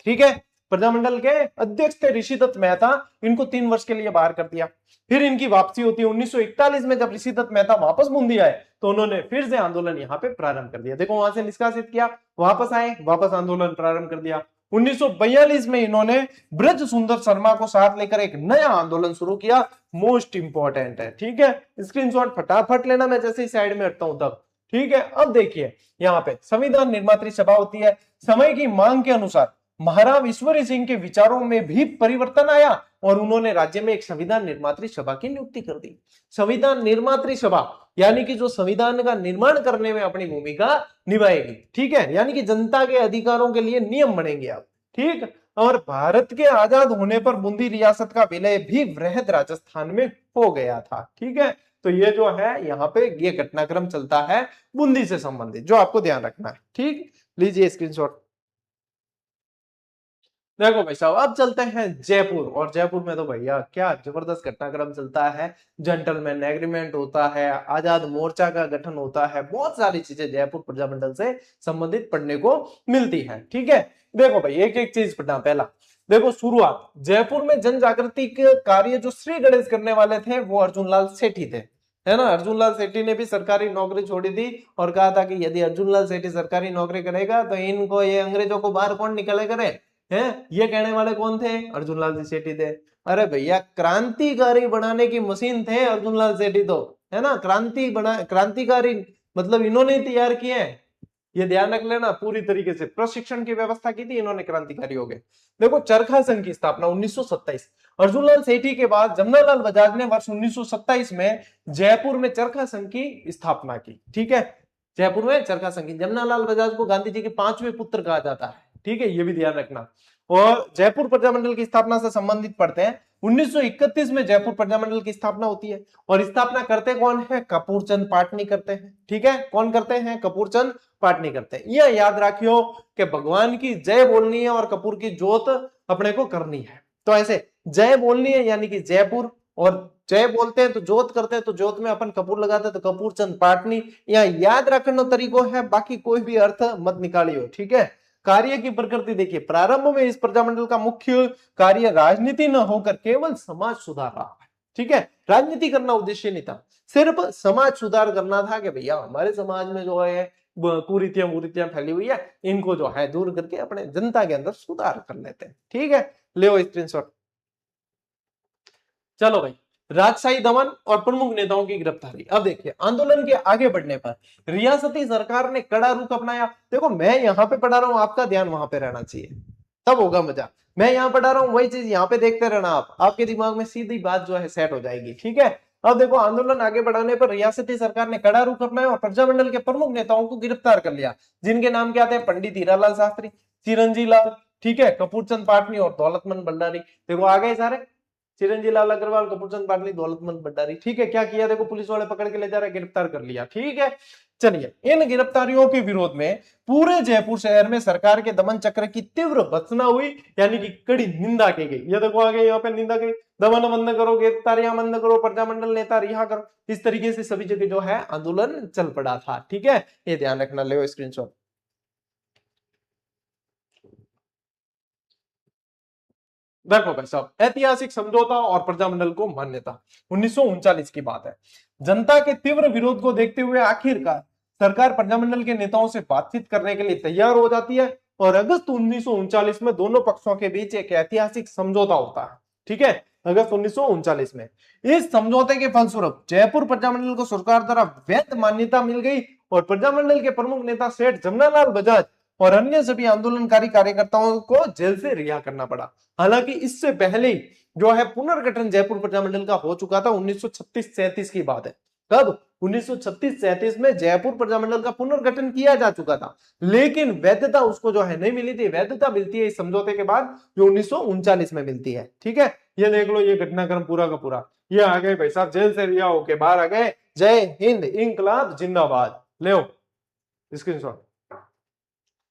ठीक है, प्रजामंडल के अध्यक्ष थे ऋषिदत्त मेहता, इनको 3 वर्ष के लिए बाहर कर दिया। फिर इनकी वापसी होती है 1941 में। जब ऋषिदत्त मेहता वापस बूंदी आए तो उन्होंने फिर से आंदोलन यहाँ पे प्रारंभ कर दिया। देखो वहां से निष्कासित किया, वापस आए, वापस आंदोलन प्रारंभ कर दिया। 1942 में इन्होंने ब्रज सुंदर शर्मा को साथ लेकर एक नया आंदोलन शुरू किया। मोस्ट इंपॉर्टेंट है। ठीक है, स्क्रीनशॉट फटाफट लेना, मैं जैसे ही साइड में हटता हूं तब। ठीक है, अब देखिए यहाँ पे संविधान निर्मात्री सभा होती है। समय की मांग के अनुसार महाराव ईश्वरी सिंह के विचारों में भी परिवर्तन आया और उन्होंने राज्य में एक संविधान निर्मात्री सभा की नियुक्ति कर दी। संविधान निर्मात्री सभा यानी कि जो संविधान का निर्माण करने में अपनी भूमिका निभाएगी। ठीक है, यानी कि जनता के अधिकारों के लिए नियम बनेंगे अब। ठीक, और भारत के आजाद होने पर बूंदी रियासत का विलय भी वृहद राजस्थान में हो गया था। ठीक है, तो ये जो है यहाँ पे ये घटनाक्रम चलता है बूंदी से संबंधित, जो आपको ध्यान रखना है। ठीक, लीजिए स्क्रीनशॉट। देखो भाई साहब, अब चलते हैं जयपुर, और जयपुर में तो भैया क्या जबरदस्त घटनाक्रम चलता है। जेंटलमैन एग्रीमेंट होता है, आजाद मोर्चा का गठन होता है, बहुत सारी चीजें जयपुर प्रजामंडल से संबंधित पढ़ने को मिलती है। ठीक है, देखो भाई एक एक चीज पढ़ना। पहला देखो, शुरुआत जयपुर में जन जागृति के कार्य जो श्री गणेश करने वाले थे वो अर्जुन लाल सेठी थे, है ना। अर्जुन लाल सेठी ने भी सरकारी नौकरी छोड़ी थी और कहा था कि यदि अर्जुन लाल सेठी सरकारी नौकरी करेगा तो इनको, ये अंग्रेजों को बाहर कौन निकले करे, हैं। ये कहने वाले कौन थे? अर्जुन लाल जी सेठी थे। अरे भैया, क्रांतिकारी बनाने की मशीन थे अर्जुन लाल सेठी तो, है ना। क्रांतिकारी मतलब इन्होंने तैयार किए हैं, ये ध्यान रख लेना। पूरी तरीके से प्रशिक्षण की व्यवस्था की थी इन्होंने, क्रांतिकारी हो गए। देखो, चरखा संघ की स्थापना 1927, अर्जुन लाल सेठी के बाद जमनालाल बजाज ने वर्ष 1927 में जयपुर में चरखा संघ की स्थापना की। ठीक है, जयपुर में चरखा संघ की। जमनालाल बजाज को गांधी जी के 5वें पुत्र कहा जाता है। ठीक है, ये भी ध्यान रखना। और जयपुर प्रजामंडल की स्थापना से संबंधित पढ़ते हैं। 1931 में जयपुर प्रजामंडल की स्थापना होती है, और स्थापना करते कौन है? कपूर चंद पाटनी करते हैं। ठीक है, कौन करते हैं? कपूर चंद पाटनी करते हैं। यह याद रखियो कि भगवान की जय बोलनी है और कपूर की जोत अपने को करनी है। तो ऐसे जय बोलनी है यानी कि जयपुर, और जय बोलते हैं तो जोत करते हैं, तो जोत में अपन कपूर लगाते हैं तो कपूर चंद पाटनी। यह याद रखना तरीको है, बाकी कोई भी अर्थ मत निकालियो। ठीक है, कार्य की प्रकृति देखिए, प्रारंभ में इस प्रजामंडल का मुख्य कार्य राजनीति न होकर केवल समाज सुधार रहा है। ठीक है, राजनीति करना उद्देश्य नहीं था, सिर्फ समाज सुधार करना था कि भैया हमारे समाज में जो है कुरीतियां फैली हुई है, इनको जो है दूर करके अपने जनता के अंदर सुधार कर लेते हैं। ठीक है, ले स्क्रीनशॉट। चलो भाई, राजशाही दमन और प्रमुख नेताओं की गिरफ्तारी। अब देखिए, आंदोलन के आगे बढ़ने पर रियासती सरकार ने कड़ा रुख अपनाया। देखो, मैं यहाँ पे पढ़ा रहा हूँ, आपका ध्यान वहां पे रहना चाहिए, तब होगा मजा। मैं यहाँ पढ़ा रहा हूँ, वही चीज यहाँ पे देखते रहना आप, आपके दिमाग में सीधी बात जो है सेट हो जाएगी। ठीक है, अब देखो, आंदोलन आगे बढ़ाने पर रियासती सरकार ने कड़ा रुख अपनाया और प्रजामंडल के प्रमुख नेताओं को गिरफ्तार कर लिया, जिनके नाम क्या थे? पंडित हीरालाल शास्त्री, चिरंजी लाल, ठीक है, कपूरचंद पाटनी और दौलतमंद भंडारी। देखो आ गए सारे, चिरंजी लाल अग्रवाल, कपूरचंद पाटनी, दौलतमंद भंडारी। ठीक है, क्या किया? देखो, पुलिस वाले पकड़ के ले जा रहे, गिरफ्तार कर लिया। ठीक है, चलिए, इन गिरफ्तारियों के विरोध में पूरे जयपुर शहर में सरकार के दमन चक्र की तीव्र भत्सना हुई, यानी कि कड़ी निंदा की गई। ये देखो आगे यहाँ पे निंदा की, दमन बंद करो, गिरफ्तारियां बंद करो, प्रजामंडल नेता रिहा करो। इस तरीके से सभी जगह जो है आंदोलन चल पड़ा था। ठीक है, ये ध्यान रखना, ले स्क्रीनशॉट। देखो भाई साहब, ऐतिहासिक समझौता और प्रजामंडल को मान्यता 1939 की बात है। जनता के तीव्र विरोध को देखते हुए आखिरकार सरकार प्रजामंडल के नेताओं से बातचीत करने के लिए तैयार हो जाती है, और अगस्त 1939 में दोनों पक्षों के बीच एक ऐतिहासिक समझौता होता है। ठीक है, अगस्त 1939 में इस समझौते के फलस्वरूप जयपुर प्रजामंडल को सरकार द्वारा वैध मान्यता मिल गई, और प्रजामंडल के प्रमुख नेता सेठ जमनालाल बजाज और अन्य सभी आंदोलनकारी कार्यकर्ताओं को जेल से रिहा करना पड़ा। हालांकि इससे पहले जो है पुनर्गठन जयपुर प्रजामंडल का हो चुका था। 1936-37 की बात है। कब? 1936-37 में जयपुर प्रजामंडल का पुनर्गठन किया जा चुका था, लेकिन वैधता उसको जो है नहीं मिली थी। वैधता मिलती है इस समझौते के बाद, जो 1939 में मिलती है। ठीक है, ये देख लो, ये घटनाक्रम पूरा का पूरा। ये आ गए भाई साहब, जेल से रिहा होके बाहर आ गए। जय हिंद, इंकलाब जिंदाबाद। ले स्क्रीनशॉट।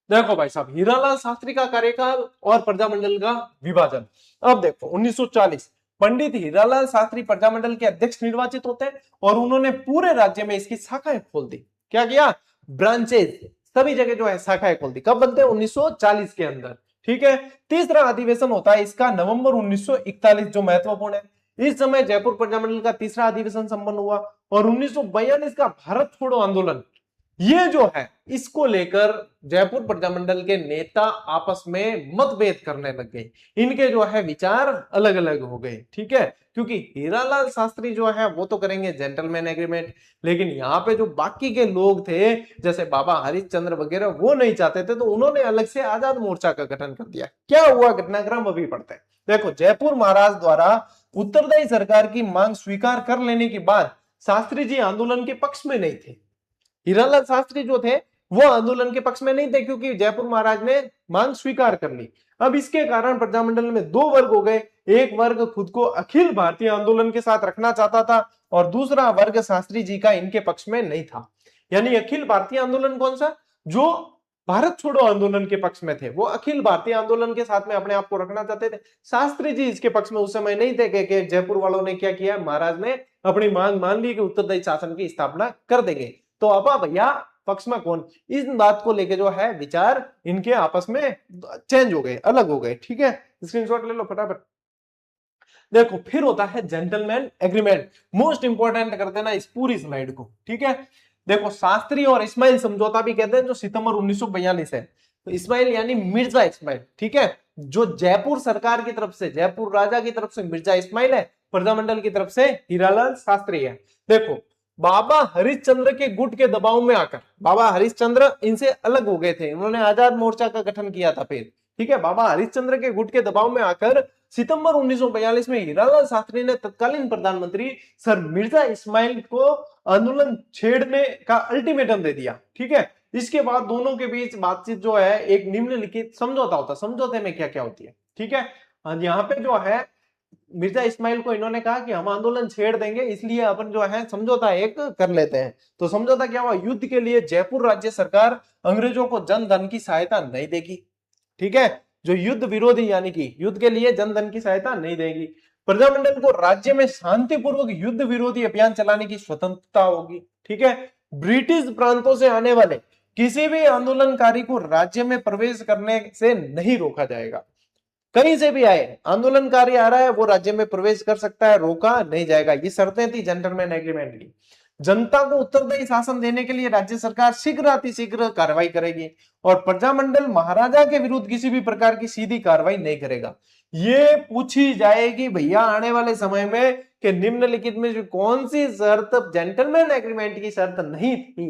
देखो भाई साहब, हीरालाल शास्त्री का कार्यकाल और प्रजामंडल का विभाजन। अब देखो, 1940 पंडित हीरालाल शास्त्री प्रजामंडल के अध्यक्ष निर्वाचित होते हैं, और उन्होंने पूरे राज्य में इसकी शाखाएं खोल दी। क्या किया? ब्रांचेज, सभी जगह जो है शाखाएं खोल दी। कब बनते हैं? 1940 के अंदर। ठीक है, तीसरा अधिवेशन होता है इसका नवंबर 1941, जो महत्वपूर्ण है। इस समय जयपुर प्रजामंडल का तीसरा अधिवेशन संपन्न हुआ, और 1942 का भारत छोड़ो आंदोलन, ये जो है इसको लेकर जयपुर प्रजामंडल के नेता आपस में मतभेद करने लग गए। इनके जो है विचार अलग अलग हो गए। ठीक है, क्योंकि हीरालाल शास्त्री जो है वो तो करेंगे जेंटलमैन एग्रीमेंट, लेकिन यहाँ पे जो बाकी के लोग थे जैसे बाबा हरिश्चंद्र वगैरह, वो नहीं चाहते थे, तो उन्होंने अलग से आजाद मोर्चा का गठन कर दिया। क्या हुआ घटनाक्रम अभी पढ़ते हैं। देखो, जयपुर महाराज द्वारा उत्तरदायी सरकार की मांग स्वीकार कर लेने के बाद शास्त्री जी आंदोलन के पक्ष में नहीं थे। हीरालाल शास्त्री जो थे वो आंदोलन के पक्ष में नहीं थे, क्योंकि जयपुर महाराज ने मांग स्वीकार कर ली। अब इसके कारण प्रजामंडल में दो वर्ग हो गए। एक वर्ग खुद को अखिल भारतीय आंदोलन के साथ रखना चाहता था, और दूसरा वर्ग शास्त्री जी का इनके पक्ष में नहीं था। यानी अखिल भारतीय आंदोलन कौन सा? जो भारत छोड़ो आंदोलन के पक्ष में थे, वो अखिल भारतीय आंदोलन के साथ में अपने आप को रखना चाहते थे। शास्त्री जी इसके पक्ष में उस समय नहीं थे कि जयपुर वालों ने क्या किया, महाराज ने अपनी मांग मान ली कि उत्तरदायी शासन की स्थापना कर देंगे। तो अब भैया पक्ष में कौन, इस बात को लेके जो है विचार इनके आपस में चेंज हो गए, अलग हो गए। ठीक है, स्क्रीनशॉट ले लो फटाफट। देखो फिर होता है जेंटलमैन एग्रीमेंट, मोस्ट इंपोर्टेंट कर देना इस पूरी स्लाइड को। ठीक है, देखो शास्त्री और इस्माइल समझौता भी कहते हैं, जो सितंबर 1942 है। तो इस्माइल यानी मिर्जा इस्माइल, ठीक है, जो जयपुर सरकार की तरफ से, जयपुर राजा की तरफ से मिर्जा इस्माइल है, प्रजामंडल की तरफ से हीरालाल शास्त्री है। देखो बाबा हरिश्चंद्र के गुट के दबाव में आकर, बाबा हरिश्चंद्र इनसे अलग हो गए थे, उन्होंने आजाद मोर्चा का गठन किया था फिर। ठीक है, बाबा हरिश्चंद्र के गुट के दबाव में आकर सितंबर 1942 में हीरालाल शास्त्री ने तत्कालीन प्रधानमंत्री सर मिर्जा इस्माइल को आंदोलन छेड़ने का अल्टीमेटम दे दिया। ठीक है, इसके बाद दोनों के बीच बातचीत जो है एक निम्नलिखित समझौता होता है। समझौते में क्या क्या होती है, ठीक है, यहाँ पे जो है मिर्जा इस्माइल को इन्होंने कहा कि हम आंदोलन छेड़ देंगे, इसलिए अपन जो है समझौता एक कर लेते हैं। तो समझौता क्या हुआ, युद्ध के लिए जयपुर राज्य सरकार अंग्रेजों को जन धन की सहायता नहीं देगी। ठीक है, जो युद्ध विरोधी यानी कि युद्ध के लिए जन धन की सहायता नहीं देगी। प्रजामंडल को राज्य में शांतिपूर्वक युद्ध विरोधी अभियान चलाने की स्वतंत्रता होगी। ठीक है, ब्रिटिश प्रांतों से आने वाले किसी भी आंदोलनकारी को राज्य में प्रवेश करने से नहीं रोका जाएगा। कहीं से भी आए आंदोलनकारी आ रहा है वो राज्य में प्रवेश कर सकता है, रोका नहीं जाएगा। ये शर्तें थी जेंटलमैन एग्रीमेंट की। जनता को उत्तरदायी शासन देने के लिए राज्य सरकार शीघ्र अतिशीघ्र कार्रवाई करेगी और प्रजामंडल महाराजा के विरुद्ध किसी भी प्रकार की सीधी कार्रवाई नहीं करेगा। ये पूछी जाएगी भैया आने वाले समय में कि निम्नलिखित में जो कौन सी शर्त जेंटलमैन एग्रीमेंट की शर्त नहीं थी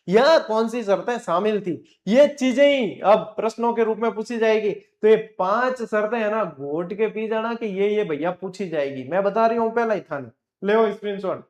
या कौन सी शर्तें शामिल थी, ये चीजें ही अब प्रश्नों के रूप में पूछी जाएगी। तो ये 5 शर्तें है ना, घोट के पी जाना कि ये भैया पूछी जाएगी, मैं बता रही हूं पहला ही था। ले स्क्रीनशॉट।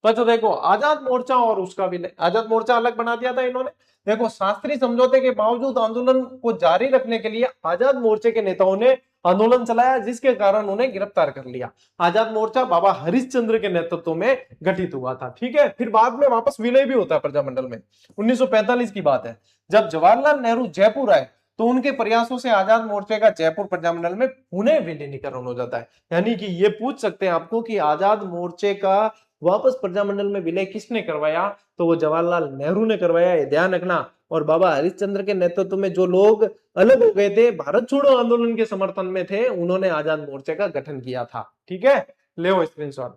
तो देखो आजाद मोर्चा और उसका भी आजाद मोर्चा अलग बना दिया था इन्होंने। देखो शास्त्री समझौते के बावजूद आंदोलन को जारी रखने के लिए आजाद मोर्चे के नेताओं ने आंदोलन चलाया, जिसके कारण उन्हें गिरफ्तार कर लिया। आजाद मोर्चा बाबा हरिश्चंद्र के नेतृत्व में गठित हुआ था। ठीक है, फिर बाद में वापस विलय भी होता है प्रजामंडल में। 1945 की बात है, जब जवाहरलाल नेहरू जयपुर आए तो उनके प्रयासों से आजाद मोर्चे का जयपुर प्रजामंडल में पुनः विलीनीकरण हो जाता है। यानी कि ये पूछ सकते हैं आपको कि आजाद मोर्चे का वापस प्रजामंडल में विलय किसने करवाया, तो वो जवाहरलाल नेहरू ने करवाया, ये ध्यान रखना। और बाबा हरिश्चंद्र के नेतृत्व में जो लोग अलग हो गए थे, भारत छोड़ो आंदोलन के समर्थन में थे, उन्होंने आजाद मोर्चे का गठन किया था। ठीक है, ले स्क्रीनशॉट।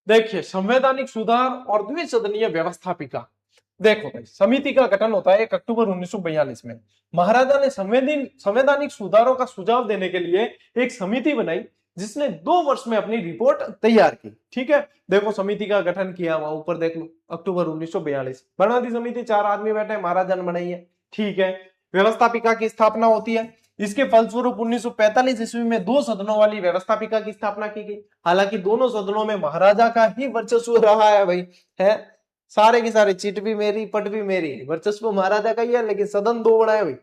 देखिए संवैधानिक सुधार और द्विसदनीय व्यवस्थापिका। देखो भाई, समिति का गठन होता है 1 अक्टूबर 1942 में। महाराजा ने संवैधानिक सुधारों का सुझाव देने के लिए एक समिति बनाई, जिसने 2 वर्ष में अपनी रिपोर्ट तैयार की। ठीक है, देखो समिति का गठन किया, वहां ऊपर देख लो, अक्टूबर 1942 बना दी समिति, 4 आदमी बैठे, महाराजा ने बनाई है। ठीक है, व्यवस्थापिका की स्थापना होती है। इसके फलस्वरूप 1945 ईस्वी में 2 सदनों वाली व्यवस्थापिका की स्थापना की गई। हालांकि दोनों सदनों में महाराजा का ही वर्चस्व रहा है भाई, है सारे की सारे, चिट भी मेरी पट भी मेरी, वर्चस्व महाराजा का ही है, लेकिन सदन 2 बनाए भाई।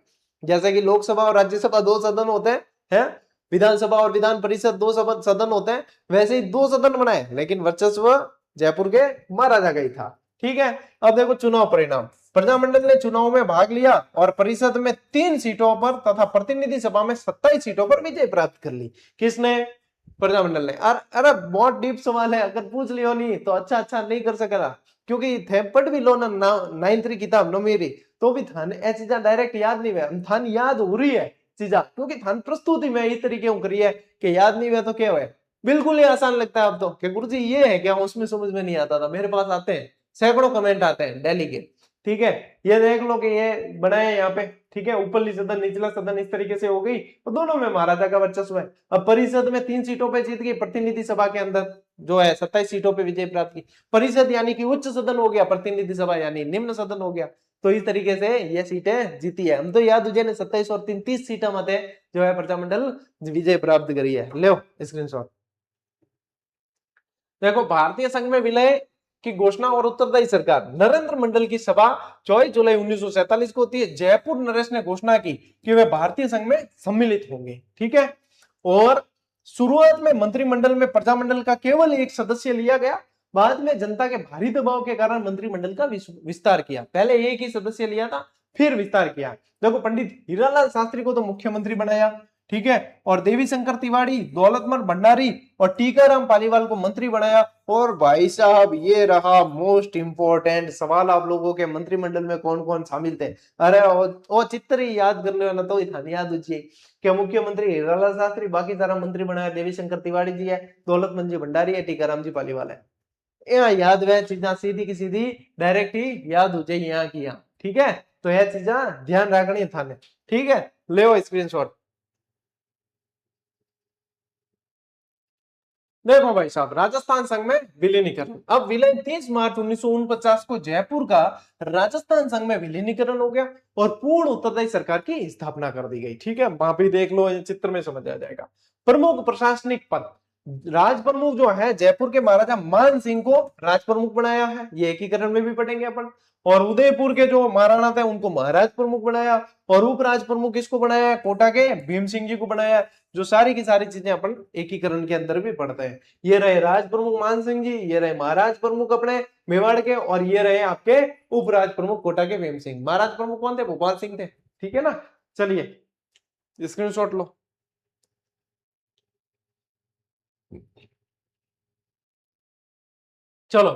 जैसे कि लोकसभा और राज्यसभा 2 सदन होते हैं, विधानसभा और विधान परिषद 2 सदन होते हैं, वैसे ही 2 सदन बनाए, लेकिन वर्चस्व जयपुर के महाराजा का ही था। ठीक है, अब देखो चुनाव परिणाम। प्रजामंडल ने चुनाव में भाग लिया और परिषद में 3 सीटों पर तथा प्रतिनिधि सभा में 27 सीटों पर विजय प्राप्त कर ली। किसने? प्रजामंडल ने। अरे बहुत डीप सवाल है, अगर पूछ लियो नहीं तो अच्छा नहीं कर सकेगा, क्योंकि थे पढ़ भी लो ना 9th किताब न मेरी, तो भी थान ए चीजा डायरेक्ट याद नहीं हुआ, थान याद हो रही है चीजा, क्योंकि थान प्रस्तुति में इस तरीके करी है कि याद नहीं हुआ तो क्या हुआ। बिल्कुल ही आसान लगता है अब तो कि गुरुजी ये है क्या, उसमें समझ में नहीं आता था। मेरे पास आते हैं सैकड़ों कमेंट आते हैं डेली के। ठीक है, ये देख लो कि ये बनाए यहाँ पे। ठीक है, ऊपरली सदन निचला सदन इस तरीके से हो गई, तो दोनों में महाराजा का वर्चस्व है। अब परिषद में 3 सीटों पे जीत गई, प्रतिनिधि सभा के अंदर जो है 27 सीटों पे विजय प्राप्त की। परिषद यानी कि उच्च सदन हो गया, प्रतिनिधि सभा यानी निम्न सदन हो गया। तो इस तरीके से ये सीटें जीती है। हम तो याद हो जाए 27 और 30 सीटें मत जो है प्रजामंडल विजय प्राप्त करी है। लो स्क्रीनशॉट। देखो भारतीय संघ में विलय की घोषणा और उत्तरदायी सरकार। नरेंद्र मंडल की सभा 24 जुलाई 1947 को होती है। जयपुर नरेश ने घोषणा की कि वे भारतीय संघ में सम्मिलित होंगे। ठीक है, और शुरुआत में मंत्रिमंडल में प्रजामंडल का केवल एक सदस्य लिया गया। बाद में जनता के भारी दबाव के कारण मंत्रिमंडल का विस्तार किया। पहले एक ही सदस्य लिया था, फिर विस्तार किया। देखो पंडित हीरालाल शास्त्री को तो मुख्यमंत्री बनाया, ठीक है, और देवी शंकर तिवारी, दौलतमल भंडारी और टीकाराम पालीवाल को मंत्री बनाया। और भाई साहब ये रहा मोस्ट इंपोर्टेंट सवाल आप लोगों के, मंत्रिमंडल में कौन कौन शामिल थे। अरे वो चित्र ही याद करने वाला तो याद हो क्या मुख्यमंत्री हीरालाल शास्त्री, बाकी सारा मंत्री बनाया देवी शंकर तिवारी जी है, दौलतमल जी भंडारी है, टीकाराम जी पालीवाल है। यहाँ याद वह चीजा सीधी की सीधी डायरेक्ट ही याद हो जाए यहाँ की यहाँ, ठीक है। तो यह चीजा ध्यान रखनी थाने, ठीक है। ले स्क्रीनशॉट। देखो भाई साहब, राजस्थान संघ में विलीनीकरण। अब विलय 30 मार्च 1949 को जयपुर का राजस्थान संघ में विलीनीकरण हो गया और पूर्ण उत्तरदायी सरकार की स्थापना कर दी गई, ठीक है। वहां भी देख लो, ये चित्र में समझ आ जाएगा। प्रमुख प्रशासनिक पद, राज प्रमुख जो है जयपुर के महाराजा मान सिंह को राज प्रमुख बनाया है, ये एकीकरण में भी पढ़ेंगे अपन। और उदयपुर के जो महाराणा थे उनको महाराज प्रमुख बनाया, और उपराज प्रमुख किसको बनाया, कोटा के भीम सिंह जी को बनाया। जो सारी की सारी चीजें अपन एकीकरण के अंदर भी पढ़ते हैं। ये रहे राज प्रमुख मान सिंह जी, ये रहे महाराज प्रमुख अपने मेवाड़ के, और ये रहे आपके उपराज प्रमुख कोटा के भीम सिंह। महाराज प्रमुख कौन थे, भोपाल सिंह थे, ठीक है ना। चलिए स्क्रीनशॉट लो। चलो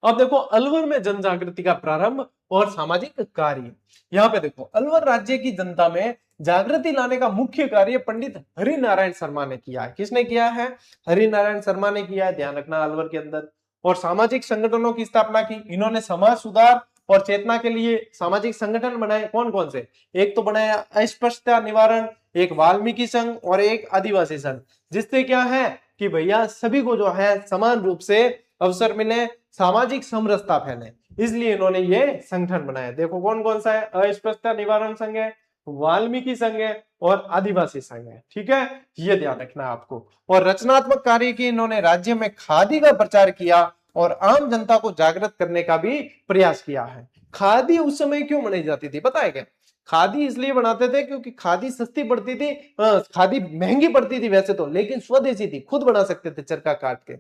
अब देखो अलवर में जन जागृति का प्रारंभ और सामाजिक कार्य। यहाँ पे देखो अलवर राज्य की जनता में जागृति लाने का मुख्य कार्य पंडित हरिनारायण शर्मा ने किया है। किसने किया है, हरिनारायण शर्मा ने किया है, ध्यान रखना अलवर के अंदर। और सामाजिक संगठनों की स्थापना की इन्होंने, समाज सुधार और चेतना के लिए सामाजिक संगठन बनाए। कौन कौन से, एक तो बनाया अस्पृश्यता निवारण, एक वाल्मीकि संघ और एक आदिवासी संघ, जिससे क्या है कि भैया सभी को जो है समान रूप से अवसर मिले, सामाजिक समरसता फैले, इसलिए इन्होंने ये संगठन बनाया। देखो कौन कौन सा है, अस्पृश्यता निवारण संघ है, वाल्मीकि संघ है और आदिवासी संघ है, ठीक है, ये ध्यान रखना आपको। और रचनात्मक कार्य की इन्होंने राज्य में खादी का प्रचार किया और आम जनता को जागृत करने का भी प्रयास किया है। खादी उस समय क्यों बनाई जाती थी पता है क्या, खादी इसलिए बनाते थे क्योंकि खादी सस्ती पड़ती थी, खादी महंगी पड़ती थी वैसे तो, लेकिन स्वदेशी थी, खुद बना सकते थे चरखा काट के।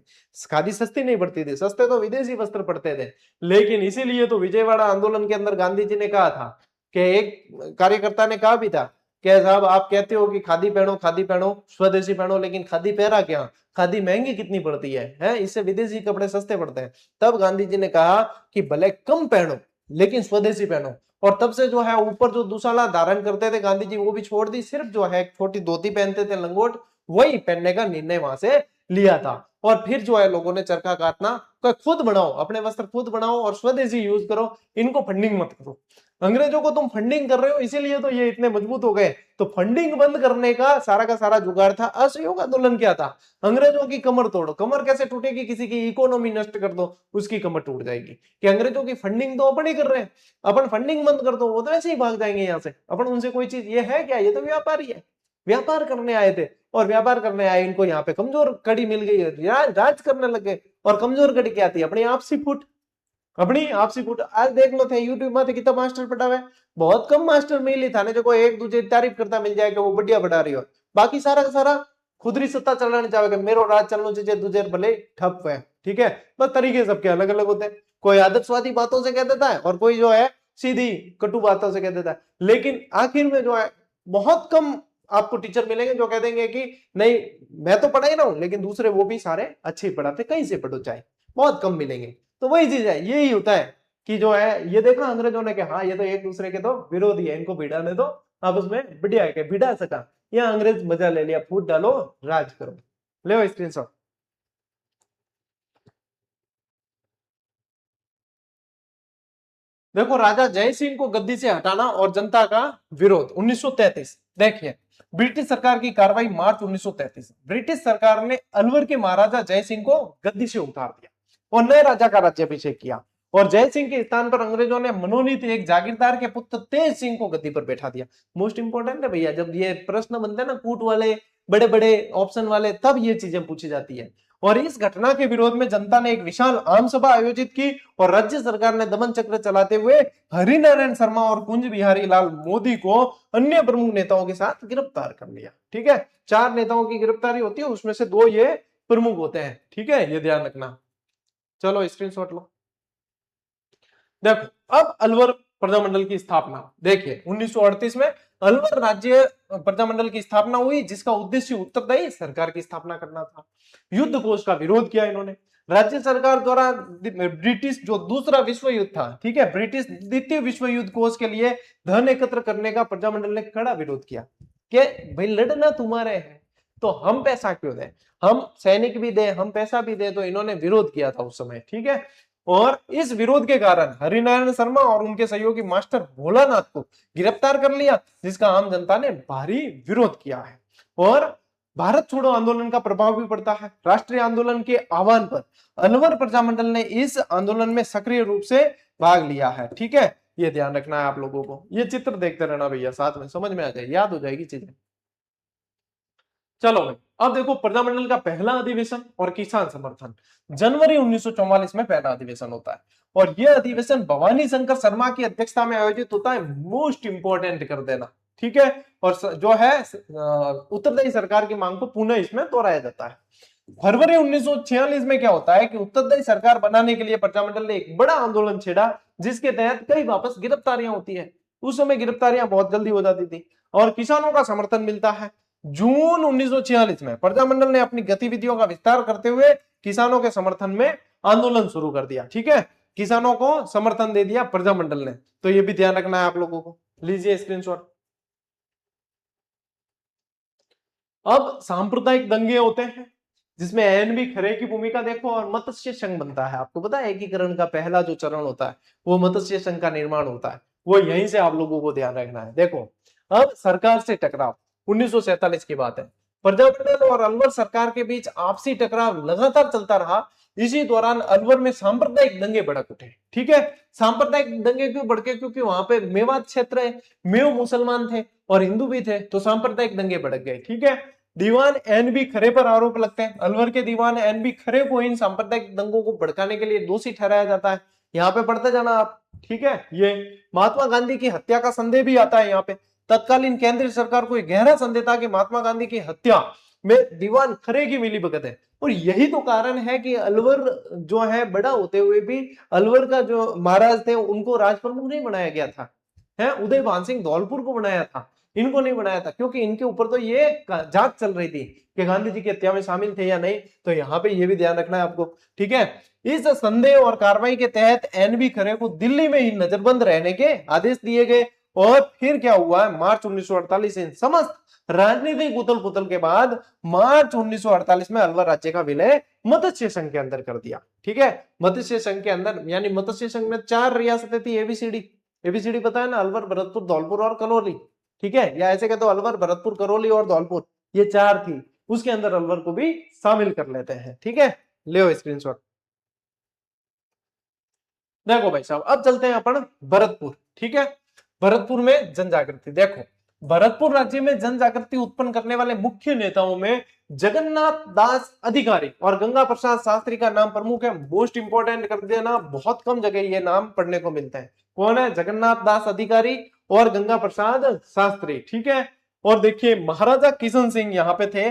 खादी सस्ती नहीं पड़ती थी, सस्ते तो विदेशी वस्त्र पड़ते थे। लेकिन इसीलिए तो विजयवाड़ा आंदोलन के अंदर गांधी जी ने कहा था कि, एक कार्यकर्ता ने कहा भी था कि साहब आप कहते हो कि खादी पहनो स्वदेशी पहनो, लेकिन खादी पहरा क्या, खादी महंगी कितनी पड़ती है, इससे विदेशी कपड़े सस्ते पड़ते हैं। तब गांधी जी ने कहा कि भले कम पहनो लेकिन स्वदेशी पहनो। और तब से जो है ऊपर जो दुशाला धारण करते थे गांधी जी, वो भी छोड़ दी, सिर्फ जो है छोटी धोती पहनते थे लंगोट, वही पहनने का निर्णय वहां से लिया था। और फिर जो है लोगों ने चरखा काटना, खुद बनाओ, अपने वस्त्र खुद बनाओ और स्वदेशी यूज करो, इनको फंडिंग मत करो। अंग्रेजों को तुम फंडिंग कर रहे हो इसीलिए तो ये इतने मजबूत हो गए। तो फंडिंग बंद करने का सारा जुगाड़ था, असहयोग आंदोलन क्या था, अंग्रेजों की कमर तोड़ो। कमर कैसे टूटेगी, किसी की इकोनॉमी नष्ट कर दो उसकी कमर टूट जाएगी। कि अंग्रेजों की फंडिंग तो अपन ही कर रहे हैं, अपन फंडिंग बंद कर दो वो तो ऐसे ही भाग जाएंगे यहाँ से, अपन उनसे कोई चीज, ये है क्या, ये तो व्यापारी है, व्यापार करने आए थे। और व्यापार करने आए, इनको यहाँ पे कमजोर कड़ी मिल गई, राज करने लग गए। और कमजोर कड़ी क्या थी, अपनी आपसी फुट, अपनी आपसी फुट। आज देख लो थे यूट्यूब में कितना मास्टर पढ़ा हुआ है, बहुत कम मास्टर मिल ही था ने जो एक दूसरे तारीफ करता मिल जाएगा वो बढ़िया पढ़ा रही हो, बाकी सारा का सारा खुदरी सत्ता चलाने चाहेगा, मेरो राज चलना चाहिए, तुझे भले ठप है, ठीक है। बस तरीके सबके अलग अलग होते हैं, कोई आदर्शवादी बातों से कह देता है और कोई जो है सीधी कटु बातों से कह देता है। लेकिन आखिर में जो है बहुत कम आपको टीचर मिलेंगे जो कह देंगे कि नहीं मैं तो पढ़ा ही रहा हूं, लेकिन दूसरे वो भी सारे अच्छे पढ़ाते, कहीं से पढ़ो चाहे, बहुत कम मिलेंगे। तो वही चीज है, यही होता है कि जो है ये देखो अंग्रेजों ने कहा हाँ ये तो एक दूसरे के तो विरोधी है, इनको भिड़ाने दो, अब उसमें बढ़िया है भिड़ा सका, या अंग्रेज मजा ले लिया, फूट डालो राज करो। ले स्क्रीनशॉट। देखो राजा जय सिंह को गद्दी से हटाना और जनता का विरोध 1933। देखिए ब्रिटिश सरकार की कार्रवाई मार्च 1933, ब्रिटिश सरकार ने अलवर के महाराजा जय सिंह को गद्दी से उतार दिया और नए राजा का राज्याभिषेक किया। और जय सिंह के स्थान पर अंग्रेजों ने मनोनीत एक जागीरदार के पुत्र तेज सिंह को गद्दी पर बैठा दिया। मोस्ट इंपोर्टेंट है भैया, जब ये प्रश्न बनते हैं ना कूट वाले, बड़े बड़े ऑप्शन वाले, तब ये चीजें पूछी जाती है। और इस घटना के विरोध में जनता ने एक विशाल आम सभा आयोजित की और राज्य सरकार ने दमन चक्र चलाते हुए हरिनारायण शर्मा और कुंज बिहारी लाल मोदी को अन्य प्रमुख नेताओं के साथ गिरफ्तार कर लिया। ठीक है, 4 नेताओं की गिरफ्तारी होती है, उसमें से 2 ये प्रमुख होते हैं। ठीक है, ये ध्यान रखना। चलो स्क्रीनशॉट लो। देखो अब अलवर प्रजामंडल की स्थापना देखिए 1938 में अलवर राज्य प्रजामंडल की स्थापना हुई, जिसका उद्देश्य उत्तरदायी सरकार की स्थापना करना था। युद्ध कोष का विरोध किया इन्होंने। राज्य सरकार द्वारा ब्रिटिश जो दूसरा विश्व युद्ध था, ठीक है, ब्रिटिश द्वितीय विश्व युद्ध कोष के लिए धन एकत्र करने का प्रजामंडल ने कड़ा विरोध किया कि भाई लड़ना तुम्हारे है तो हम पैसा क्यों दें, हम सैनिक भी दे, हम पैसा भी दे। तो इन्होंने विरोध किया था उस समय, ठीक है। और इस विरोध के कारण हरिनारायण शर्मा और उनके सहयोगी मास्टर भोलानाथ को गिरफ्तार कर लिया, जिसका आम जनता ने भारी विरोध किया है। और भारत छोड़ो आंदोलन का प्रभाव भी पड़ता है। राष्ट्रीय आंदोलन के आह्वान पर अलवर प्रजामंडल ने इस आंदोलन में सक्रिय रूप से भाग लिया है, ठीक है। ये ध्यान रखना है आप लोगों को। ये चित्र देखते रहना भैया, साथ में समझ में आ जाए, याद हो जाएगी चीजें। चलो भाई अब देखो प्रजामंडल का पहला अधिवेशन और किसान समर्थन। जनवरी 1944 में पहला अधिवेशन होता है और यह अधिवेशन भवानी शंकर शर्मा की अध्यक्षता में आयोजित होता है। मोस्ट इंपोर्टेंट कर देना, ठीक है। और जो है उत्तरदायी सरकार की मांग को पुनः इसमें दोहराया जाता है। फरवरी 1946 में क्या होता है कि उत्तरदायी सरकार बनाने के लिए प्रजामंडल ने एक बड़ा आंदोलन छेड़ा, जिसके तहत कई वापस गिरफ्तारियां होती है। उस समय गिरफ्तारियां बहुत जल्दी हो जाती थी और किसानों का समर्थन मिलता है। जून 1946 में प्रजामंडल ने अपनी गतिविधियों का विस्तार करते हुए किसानों के समर्थन में आंदोलन शुरू कर दिया, ठीक है। किसानों को समर्थन दे दिया प्रजामंडल ने, तो ये भी ध्यान रखना है आप लोगों को। लीजिए स्क्रीनशॉट। अब सांप्रदायिक दंगे होते हैं, जिसमें एनबी खरे की भूमिका देखो और मत्स्य संघ बनता है। आपको पता है एकीकरण का पहला जो चरण होता है वो मत्स्य संघ का निर्माण होता है, वो यहीं से आप लोगों को ध्यान रखना है। देखो अब सरकार से टकराव 1947 की बात है। प्रजामंडल और अलवर सरकार के बीच आपसी टकराव लगातार चलता रहा। इसी दौरान अलवर में सांप्रदायिक दंगे भड़क उठे, ठीक है। सांप्रदायिक दंगे क्यों भड़के? क्योंकि वहां पे मेवात क्षेत्र है, मेव मुसलमान थे और हिंदू भी थे, तो सांप्रदायिक दंगे भड़क गए, ठीक है। दीवान एन बी खरे पर आरोप लगते हैं। अलवर के दीवान एन बी खरे को इन सांप्रदायिक दंगों को भड़काने के लिए दोषी ठहराया जाता है। यहाँ पे पढ़ते जाना आप, ठीक है। ये महात्मा गांधी की हत्या का संदेह भी आता है यहाँ पे। तत्कालीन केंद्रीय सरकार को एक गहरा संदेह था कि महात्मा गांधी की हत्या में दीवान खरे की मिलीभगत है। और यही तो कारण है कि अलवर जो है बड़ा होते हुए भी अलवर का जो महाराज थे उनको राज प्रमुख नहीं बनाया गया था, है उदय भान सिंह धौलपुर को बनाया था, इनको नहीं बनाया था। क्योंकि इनके ऊपर तो ये जांच चल रही थी कि गांधी जी की हत्या में शामिल थे या नहीं। तो यहाँ पे ये भी ध्यान रखना है आपको, ठीक है। इस संदेह और कार्रवाई के तहत एनबी खरे को दिल्ली में ही नजरबंद रहने के आदेश दिए गए। और फिर क्या हुआ, मार्च 1948 इन समस्त राजनीतिक उथल पुथल के बाद मार्च 1948 में अलवर राज्य का विलय मत्स्य संघ के अंदर कर दिया, ठीक है। मत्स्य संघ के अंदर, यानी मत्स्य संघ में 4 रियासतें थी, एबीसीडी। एबीसीडी पता है ना, अलवर, भरतपुर, धौलपुर और कलौली, ठीक है। या ऐसे कहते हो अलवर, भरतपुर, करौली और धौलपुर, ये 4 थी। उसके अंदर अलवर को भी शामिल कर लेते हैं, ठीक है। ले स्क्रीनशॉट। देखो भाई साहब अब चलते हैं अपन भरतपुर, ठीक है। भरतपुर में जन जागृति देखो। भरतपुर राज्य में जन जागृति उत्पन्न करने वाले मुख्य नेताओं में जगन्नाथ दास अधिकारी और गंगा प्रसाद शास्त्री का नाम प्रमुख है। मोस्ट इंपोर्टेंट कर देना, बहुत कम जगह ये नाम पढ़ने को मिलते हैं। कौन है? जगन्नाथ दास अधिकारी और गंगा प्रसाद शास्त्री, ठीक है। और देखिए महाराजा किशन सिंह यहाँ पे थे।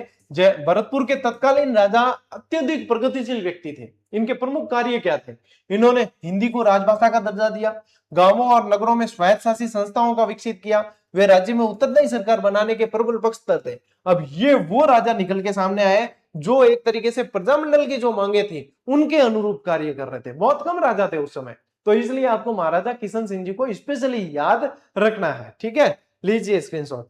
भरतपुर के तत्कालीन राजा अत्यधिक प्रगतिशील व्यक्ति थे। इनके प्रमुख कार्य क्या थे? इन्होंने हिंदी को राजभाषा का दर्जा दिया, गांवों और नगरों में स्वायत्तशासी संस्थाओं का विकसित किया। वे राज्य में उत्तरदायी सरकार बनाने के प्रबल पक्षधर थे। अब ये वो राजा निकल के सामने आए जो एक तरीके से प्रजामंडल की जो मांगे थी उनके अनुरूप कार्य कर रहे थे। बहुत कम राजा थे उस समय, तो इसलिए आपको महाराजा किशन सिंह जी को स्पेशली याद रखना है, ठीक है। लीजिए स्क्रीनशॉट।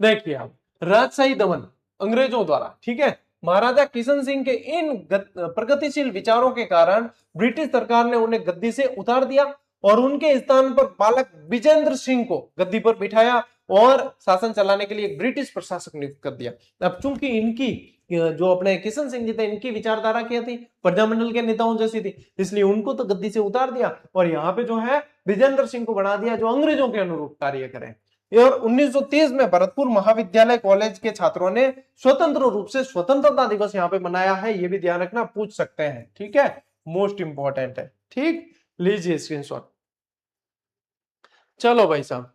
देखिए आप, राजशाही दमन अंग्रेजों द्वारा, ठीक है। महाराजा किशन सिंह के इन प्रगतिशील विचारों के कारण ब्रिटिश सरकार ने उन्हें गद्दी से उतार दिया और उनके स्थान पर बालक विजेंद्र सिंह को गद्दी पर बिठाया और शासन चलाने के लिए एक ब्रिटिश प्रशासक नियुक्त कर दिया। अब चूंकि इनकी जो अपने किशन सिंह जी थे, इनकी विचारधारा क्या थी? प्रजामंडल के नेताओं जैसी थी, इसलिए उनको तो गद्दी से उतार दिया और यहाँ पे जो है विजेंद्र सिंह को बना दिया जो अंग्रेजों के अनुरूप कार्य करें। और 1930 में भरतपुर महाविद्यालय कॉलेज के छात्रों ने स्वतंत्र रूप से स्वतंत्रता दिवस यहाँ पे मनाया है। ये भी ध्यान रखना, पूछ सकते हैं, ठीक है। मोस्ट इंपॉर्टेंट है, ठीक। लीजिए स्क्रीनशॉट। चलो भाई साहब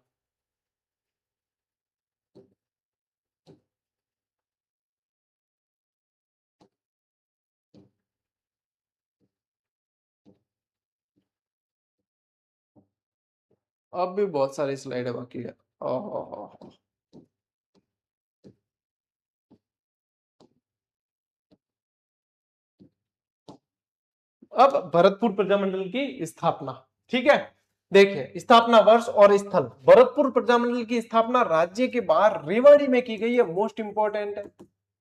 अब भी बहुत सारी स्लाइड बाकी है। ओहो। अब भरतपुर प्रजामंडल की स्थापना, ठीक है। देखिए स्थापना वर्ष और स्थल, भरतपुर प्रजामंडल की स्थापना राज्य के बाहर रेवाड़ी में की गई है, मोस्ट इंपॉर्टेंट है,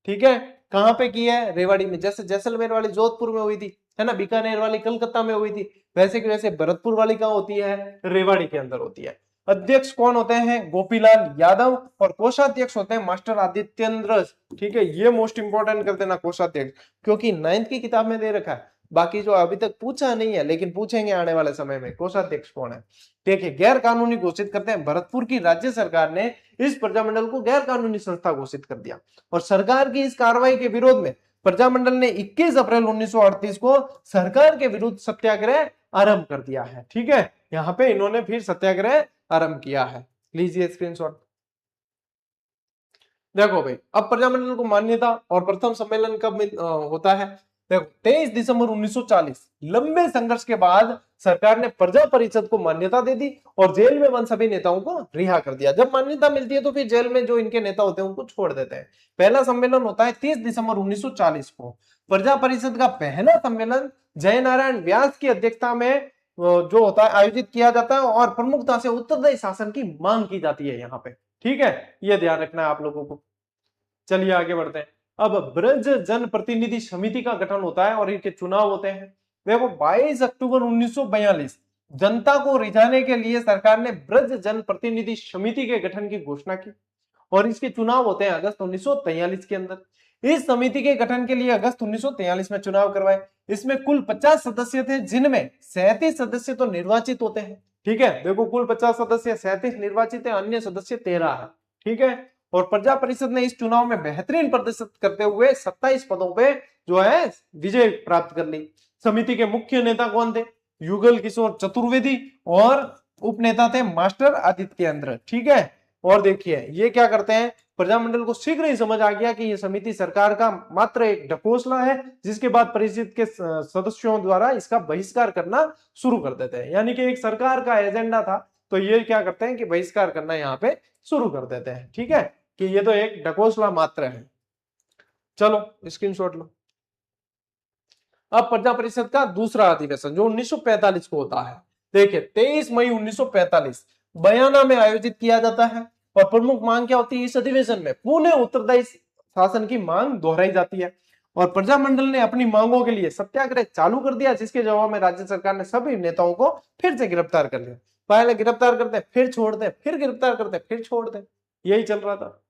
ठीक है। कहां पे की है? रेवाड़ी में। जैसे जैसलमेर वाली जोधपुर में हुई थी, है ना, बीकानेर वाली कलकत्ता में हुई थी, वैसे की वैसे भरतपुर वाली कहां होती है? रेवाड़ी के अंदर होती है। अध्यक्ष कौन होते हैं? गोपीलाल यादव। और कोषाध्यक्ष होते हैं मास्टर आदित्येंद्र, ठीक है। ये मोस्ट इंपॉर्टेंट कर देना कोषाध्यक्ष, क्योंकि 9th की किताब में दे रखा है, बाकी जो अभी तक पूछा नहीं है लेकिन पूछेंगे आने वाले समय में, कोषाध्यक्ष कौन है। देखिए गैर कानूनी घोषित करते हैं, भरतपुर की राज्य सरकार ने इस प्रजामंडल को गैर कानूनी संस्था घोषित कर दिया। और सरकार की इस कार्रवाई के विरोध में प्रजामंडल ने 21 अप्रैल 1938 को सरकार के विरुद्ध सत्याग्रह आरंभ कर दिया है, ठीक है। यहाँ पे इन्होंने फिर सत्याग्रह आरंभ किया है। लीजिए स्क्रीनशॉट। देखो भाई, अब प्रजामंडल को मान्यता और प्रथम सम्मेलन कब होता है? देखो 23 दिसंबर 1940, लंबे संघर्ष के बाद सरकार ने प्रजा परिषद को मान्यता दे दी और जेल में बंद सभी नेताओं को रिहा कर दिया। जब मान्यता मिलती है तो फिर जेल में जो इनके नेता होते हैं उनको छोड़ देते हैं। पहला सम्मेलन होता है 30 दिसंबर 1940 को। प्रजा परिषद का पहला सम्मेलन जयनारायण व्यास की अध्यक्षता में जो होता है आयोजित किया जाता है और प्रमुखता से उत्तरदायी शासन की मांग की जाती है यहाँ पे, ठीक है। ये ध्यान रखना है आप लोगों को। चलिए आगे बढ़ते हैं। अब ब्रज जन प्रतिनिधि समिति का गठन होता है और इनके चुनाव होते हैं। देखो 22 अक्टूबर 1942 जनता को रिझाने के लिए सरकार ने ब्रज जन प्रतिनिधि समिति के गठन की घोषणा की और इसके चुनाव होते हैं अगस्त 1943 के अंदर। इस समिति के गठन के लिए अगस्त 1943 में चुनाव करवाए। इसमें कुल 50 सदस्य थे, जिनमें 37 सदस्य तो निर्वाचित होते हैं, ठीक है। देखो कुल 50 सदस्य, 37 निर्वाचित है, अन्य सदस्य 13 है, ठीक है। और प्रजा परिषद ने इस चुनाव में बेहतरीन प्रदर्शन करते हुए 27 पदों पे जो है विजय प्राप्त कर ली। समिति के मुख्य नेता कौन थे? युगल किशोर चतुर्वेदी और उपनेता थे मास्टर आदित्येंद्र, ठीक है। और देखिए ये क्या करते हैं, प्रजामंडल को शीघ्र ही समझ आ गया कि यह समिति सरकार का मात्र एक ढकोसला है, जिसके बाद परिषद के सदस्यों द्वारा इसका बहिष्कार करना शुरू कर देते हैं। यानी कि एक सरकार का एजेंडा था, तो ये क्या करते हैं कि बहिष्कार करना यहाँ पे शुरू कर देते हैं, ठीक है, कि ये तो एक ढकोसला मात्र है। चलो स्क्रीनशॉट लो। अब प्रजा परिषद का दूसरा अधिवेशन जो 1945 को होता है, देखिए 23 मई 1945 बयाना में आयोजित किया जाता है। और प्रमुख मांग क्या होती है इस अधिवेशन में? पुनः उत्तरदायी शासन की मांग दोहराई जाती है और प्रजामंडल ने अपनी मांगों के लिए सत्याग्रह चालू कर दिया, जिसके जवाब में राज्य सरकार ने सभी नेताओं को फिर से गिरफ्तार कर लिया। पहले गिरफ्तार करते फिर छोड़ दे, फिर गिरफ्तार करते फिर छोड़ दे, यही चल रहा था।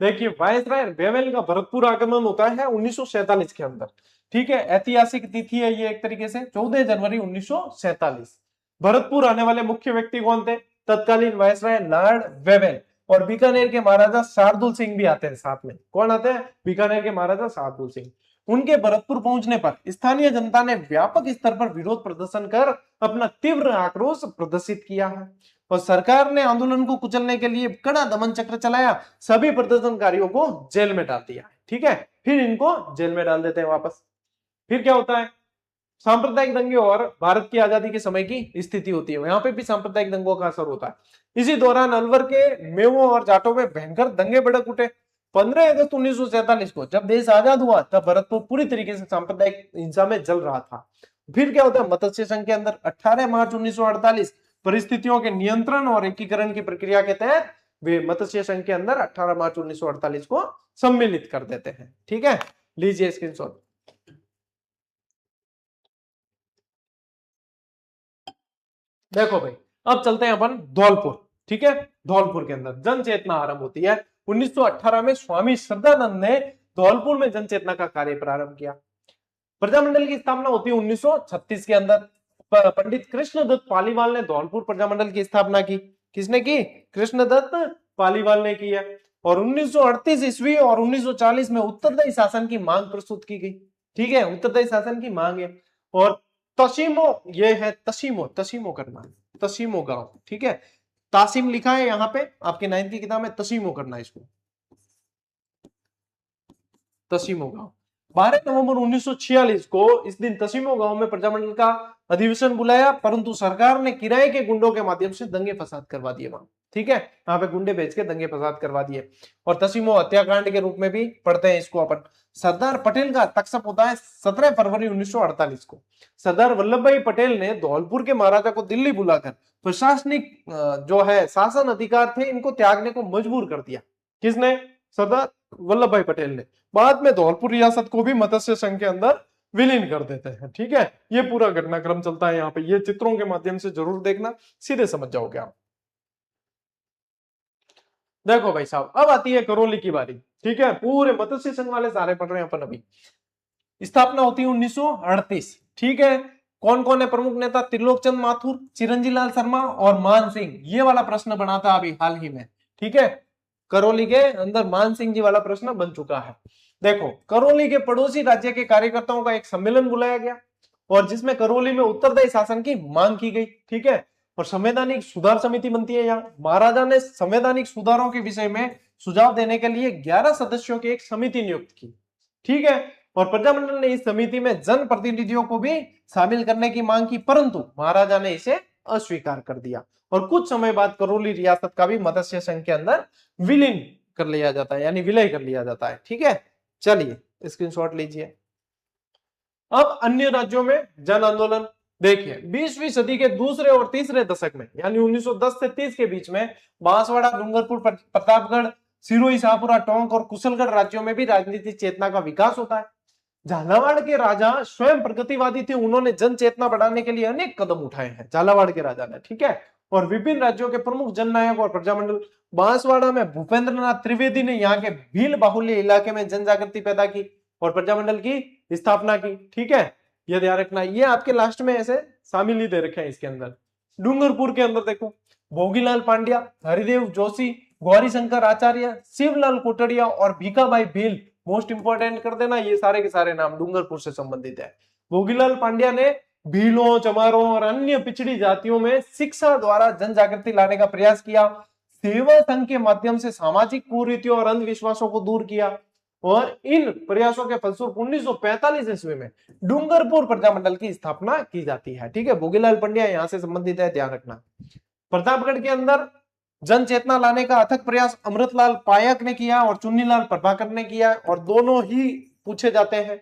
देखिए वायसराय वेवेल का भरतपुर आगमन होता है 1947 के अंदर, ठीक है। ऐतिहासिक तिथि है ये एक तरीके से 14 जनवरी 1947। भरतपुर आने वाले मुख्य व्यक्ति कौन थे? तत्कालीन वायसराय लॉर्ड वेवेल और बीकानेर के महाराजा शार्दुल सिंह भी आते हैं साथ में। कौन आते हैं? बीकानेर के महाराजा शार्दुल सिंह। उनके भरतपुर पहुंचने पर स्थानीय जनता ने व्यापक स्तर पर विरोध प्रदर्शन कर अपना तीव्र आक्रोश प्रदर्शित किया है और सरकार ने आंदोलन को कुचलने के लिए कड़ा दमन चक्र चलाया, सभी प्रदर्शनकारियों को जेल में डाल दिया, ठीक है। फिर इनको जेल में डाल देते हैं वापस। फिर क्या होता है? सांप्रदायिक दंगे और भारत की आजादी के समय की स्थिति होती है, यहाँ पे भी सांप्रदायिक दंगों का असर होता है। इसी दौरान अलवर के मेवों और जाटों में भयंकर दंगे भड़क उठे। 15 अगस्त 1947 को जब देश आजाद हुआ तब भरतपुर पूरी तरीके से सांप्रदायिक हिंसा में जल रहा था। फिर क्या होता है? मत्स्य संघ के अंदर 18 मार्च 1948 परिस्थितियों के नियंत्रण और एकीकरण की प्रक्रिया के तहत वे मत्स्य संघ के अंदर 18 मार्च 1948 को सम्मिलित कर देते हैं, ठीक है। लीजिए स्क्रीनशॉट। देखो भाई, अब चलते हैं अपन धौलपुर, ठीक है। धौलपुर के अंदर जन चेतना आरंभ होती है 1918 में। स्वामी श्रद्धानंद ने धौलपुर में जन चेतना का कार्य प्रारंभ किया। प्रजामंडल की स्थापना होती है 1936 के अंदर। पंडित कृष्णदत्त पालीवाल ने धौलपुर प्रजामंडल की स्थापना की। किसने की? कृष्णदत्त पालीवाल ने की है। और 1938 ईस्वी और 1940 में उत्तरदायी शासन की मांग प्रस्तुत की गई, ठीक है। उत्तरदायी शासन की मांग है। और तसीमो, ये है तसीमो, तसीमो करना, तसीमो गांव, ठीक है। तासीम लिखा है यहाँ पे आपके 9th की किताब में, तसीमो करना है इसको, तसीमो गांव। 12 नवंबर 1946 को इस दिन तसीमो गांव में प्रजामंडल का अधिवेशन बुलाया, परंतु सरकार ने किराए के गुंडों के माध्यम से दंगे फसाद करवा दिए वहां। ठीक है, यहाँ पे गुंडे भेज के दंगे फसाद करवा दिए। और तसीमो हत्याकांड के रूप में भी पढ़ते हैं इसको अपन। सरदार पटेल का तक्षप होता है 17 फरवरी 1948 को। सरदार वल्लभ भाई पटेल ने धौलपुर के महाराजा को दिल्ली बुलाकर प्रशासनिक जो है शासन अधिकार थे इनको त्यागने को मजबूर कर दिया। किसने? सरदार वल्लभ भाई पटेल ने। बाद में धौलपुर रियासत को भी मत्स्य संघ के अंदर विलीन कर देते हैं। ठीक है, ये पूरा घटनाक्रम चलता है यहाँ पे। ये चित्रों के माध्यम से जरूर देखना, सीधे समझ जाओगे आप। देखो भाई साहब, अब आती है करौली की बारी। ठीक है, पूरे मत्स्य संघ वाले सारे पढ़ रहे हैं अपन अभी। स्थापना होती है 1938। ठीक है, कौन कौन है प्रमुख नेता? त्रिलोक चंद माथुर, चिरंजी लाल शर्मा और मान सिंह। ये वाला प्रश्न बना था अभी हाल ही में। ठीक है, करौली के अंदर मान सिंह जी वाला प्रश्न बन चुका है। देखो, करौली के पड़ोसी राज्य के कार्यकर्ताओं का एक सम्मेलन बुलाया गया और जिसमें करौली में उत्तरदायी शासन की मांग की गई। ठीक है, और संवैधानिक सुधार समिति बनती है। यहाँ महाराजा ने संवैधानिक सुधारों के विषय में सुझाव देने के लिए 11 सदस्यों की एक समिति नियुक्त की। ठीक है, और प्रजामंडल ने इस समिति में जन प्रतिनिधियों को भी शामिल करने की मांग की, परंतु महाराजा ने इसे अस्वीकार कर दिया और कुछ समय बाद करौली रियासत का भी मत्स्य संघ के अंदर विलीन कर लिया जाता है, यानी विलय कर लिया जाता है। ठीक है, चलिए स्क्रीनशॉट लीजिए। अब अन्य राज्यों में जन आंदोलन देखिए। 20वीं सदी के दूसरे और तीसरे दशक में, यानी 1910 से 30 के बीच में बांसवाड़ा, डूंगरपुर, प्रतापगढ़, सिरोही, शाहपुरा, टोंक और कुशलगढ़ राज्यों में भी राजनीतिक चेतना का विकास होता है। झालावाड़ के राजा स्वयं प्रगतिवादी थे, उन्होंने जन चेतना बढ़ाने के लिए अनेक कदम उठाए हैं झालावाड़ के राजा ने। ठीक है, और विभिन्न राज्यों के प्रमुख जननायक और प्रजामंडल। बांसवाड़ा में भूपेंद्रनाथ त्रिवेदी ने यहाँ के भील बाहुल्य इलाके में जन जागृति पैदा की और प्रजामंडल की स्थापना की। ठीक है, ये ध्यान रखना। ये आपके लास्ट में ऐसे शामिल ही दे रखे हैं इसके अंदर। डूंगरपुर के अंदर देखो, भोगीलाल पांड्या, हरिदेव जोशी, गौरी शंकर आचार्य, शिवलाल कोटड़िया और भीखाबाई भील। मोस्ट इंपोर्टेंट कर देना, ये सारे के सारे नाम डूंगरपुर से संबंधित है। भोगीलाल पांड्या ने भीलों, चमारों और अन्य पिछड़ी जातियों में शिक्षा द्वारा जन जागृति लाने का प्रयास किया। सेवा संघ के माध्यम से सामाजिक कुरीतियों और अंधविश्वासों को दूर किया और इन प्रयासों के फलस्वरूप 1945 ईस्वी में डूंगरपुर प्रजामंडल की स्थापना की जाती है। ठीक है, भोगीलाल पांड्या यहां से संबंधित है, ध्यान रखना। प्रतापगढ़ के अंदर जन चेतना लाने का अथक प्रयास अमृतलाल पायक ने किया और चुन्नीलाल प्रभाकर ने किया और दोनों ही पूछे जाते हैं।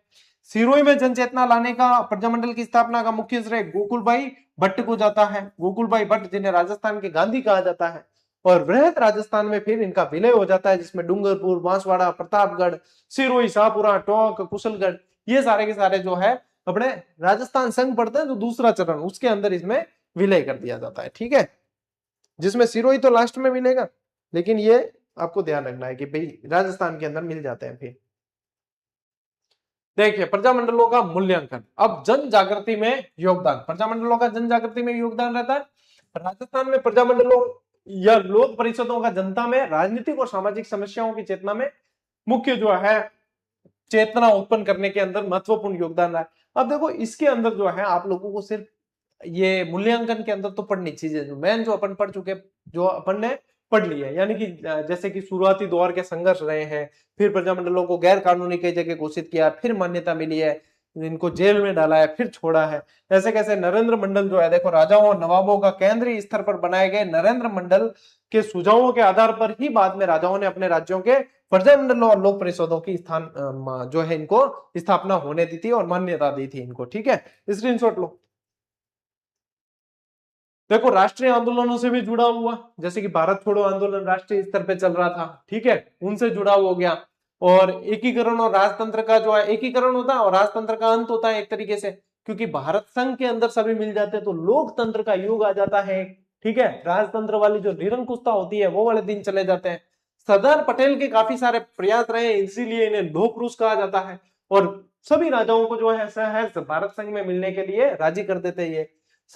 सिरोही में जन चेतना लाने का, प्रजामंडल की स्थापना का मुख्य श्रेय गोकुलभाई भट्ट को जाता है। गोकुलभाई भट्ट जिन्हें राजस्थान के गांधी कहा जाता है। और वृहद राजस्थान में फिर इनका विलय हो जाता है, जिसमें डूंगरपुर, बांसवाड़ा, प्रतापगढ़, सिरोही, शाहपुरा, टोंक, कुशलगढ़, ये सारे के सारे जो है अपने राजस्थान संघ पड़ते हैं। जो दूसरा चरण, उसके अंदर इसमें विलय कर दिया जाता है। ठीक है, जिसमें सिरोही तो लास्ट में मिलेगा, लेकिन ये आपको ध्यान रखना है कि भाई राजस्थान के अंदर मिल जाते हैं। फिर देखिए, प्रजामंडलों का मूल्यांकन। अब जन जागृति में योगदान, प्रजामंडलों का जन जागृति में योगदान रहता है। राजस्थान में प्रजामंडलों या लोक परिषदों का जनता में राजनीतिक और सामाजिक समस्याओं की चेतना में मुख्य जो है चेतना उत्पन्न करने के अंदर महत्वपूर्ण योगदान रहा है। अब देखो, इसके अंदर जो है आप लोगों को सिर्फ ये मूल्यांकन के अंदर तो पढ़नी चीजें जो मेन जो अपन पढ़ चुके, जो अपन ने पढ़ ली है, यानी कि जैसे कि शुरुआती दौर के संघर्ष रहे हैं, फिर प्रजामंडलों को गैर कानूनी कई जगह घोषित किया, फिर मान्यता मिली है, इनको जेल में डाला है, फिर छोड़ा है। ऐसे कैसे नरेंद्र मंडल जो है, देखो राजाओं और नवाबों का केंद्रीय स्तर पर बनाए गए नरेंद्र मंडल के सुझावों के आधार पर ही बाद में राजाओं ने अपने राज्यों के प्रजामंडलों और लोक परिषदों की स्थान जो है इनको स्थापना होने दी थी और मान्यता दी थी इनको। ठीक है, स्क्रीनशॉट लो। देखो, राष्ट्रीय आंदोलनों से भी जुड़ा हुआ, जैसे कि भारत छोड़ो आंदोलन राष्ट्रीय स्तर पे चल रहा था। ठीक है, उनसे जुड़ा हो गया। और एकीकरण और राजतंत्र का जो है, एकीकरण होता है और राजतंत्र का अंत होता है एक तरीके से, क्योंकि भारत संघ के अंदर सभी मिल जाते हैं तो लोकतंत्र का युग आ जाता है। ठीक है, राजतंत्र वाली जो निरंकुशता होती है वो वाले दिन चले जाते हैं। सरदार पटेल के काफी सारे प्रयास रहे, इसीलिए इन्हें लौह पुरुष कहा जाता है और सभी राजाओं को जो है भारत संघ में मिलने के लिए राजी कर देते हैं।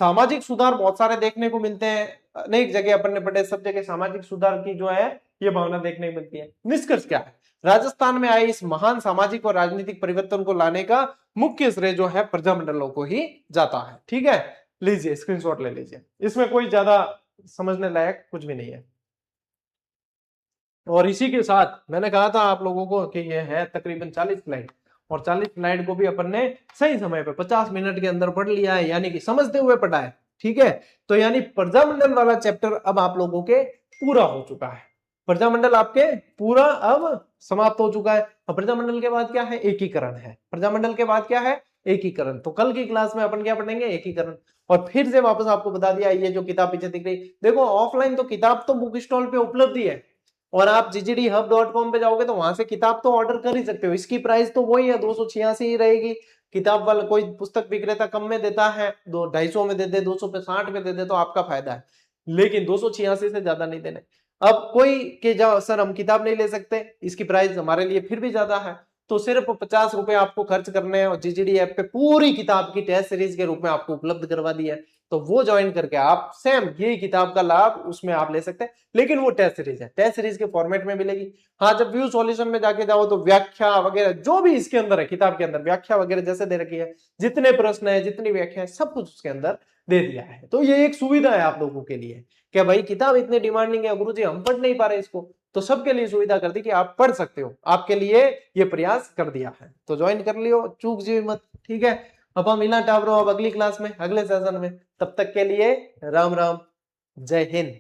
सामाजिक सुधार बहुत सारे देखने को मिलते हैं, अनेक जगह अपन ने पढ़े, सब जगह सामाजिक सुधार की जो है ये भावना देखने को मिलती है। निष्कर्ष क्या है? राजस्थान में आए इस महान सामाजिक और राजनीतिक परिवर्तन को लाने का मुख्य श्रेय जो है प्रजामंडलों को ही जाता है। ठीक है, लीजिए स्क्रीनशॉट ले लीजिए, इसमें कोई ज्यादा समझने लायक कुछ भी नहीं है। और इसी के साथ मैंने कहा था आप लोगों को कि यह है तकरीबन 40 स्लाइड, और 40 स्लाइड को भी अपन ने सही समय पे 50 मिनट के अंदर पढ़ लिया है, यानी कि समझते हुए पढ़ा है। ठीक है, तो यानी प्रजामंडल वाला चैप्टर अब आप लोगों के पूरा हो चुका है। प्रजामंडल आपके पूरा अब समाप्त हो चुका है। अब प्रजामंडल के बाद क्या है? एकीकरण है। प्रजामंडल के बाद क्या है? एकीकरण। तो कल की क्लास में अपन क्या पढ़ेंगे? एकीकरण। और फिर से वापस आपको बता दिया, ये जो किताब पीछे दिख रही, देखो ऑफलाइन तो किताब तो बुक स्टॉल पे उपलब्ध ही है, और आप ggdhub.com पे जाओगे तो वहां से किताब तो ऑर्डर कर ही सकते हो। इसकी प्राइस तो वही है, 286 ही रहेगी। किताब वाला कोई पुस्तक विक्रेता कम में देता है, 250 में दे दे, 200 पे 60 में दे दे, तो आपका फायदा है, लेकिन 286 से ज्यादा नहीं देने। अब कोई के जाओ सर हम किताब नहीं ले सकते, इसकी प्राइस हमारे लिए फिर भी ज्यादा है, तो सिर्फ 50 रुपए आपको खर्च करने हैं, और जीजीडी ऐप पे पूरी किताब की टेस्ट सीरीज के रूप में आपको उपलब्ध करवा दी है। तो वो ज्वाइन करके आप सेम ये किताब का लाभ उसमें आप ले सकते हैं, लेकिन वो टेस्ट सीरीज है, टेस्ट सीरीज के फॉर्मेट में मिलेगी। हाँ, जब व्यू सॉल्यूशन में जाके जाओ तो व्याख्या वगैरह जो भी इसके अंदर है, किताब के अंदर व्याख्या वगैरह जैसे दे रखी है, जितने प्रश्न है, जितनी व्याख्या है, सब कुछ उसके अंदर दे दिया है। तो ये एक सुविधा है आप लोगों के लिए, क्या भाई किताब इतनी डिमांडिंग है गुरुजी हम पढ़ नहीं पा रहे इसको, तो सबके लिए सुविधा कर दी कि आप पढ़ सकते हो, आपके लिए ये प्रयास कर दिया है। तो ज्वाइन कर लियो, चूक जी मत। ठीक है, अब हम मिला टावरो अब अगली क्लास में, अगले सेशन में। तब तक के लिए राम राम, जय हिंद।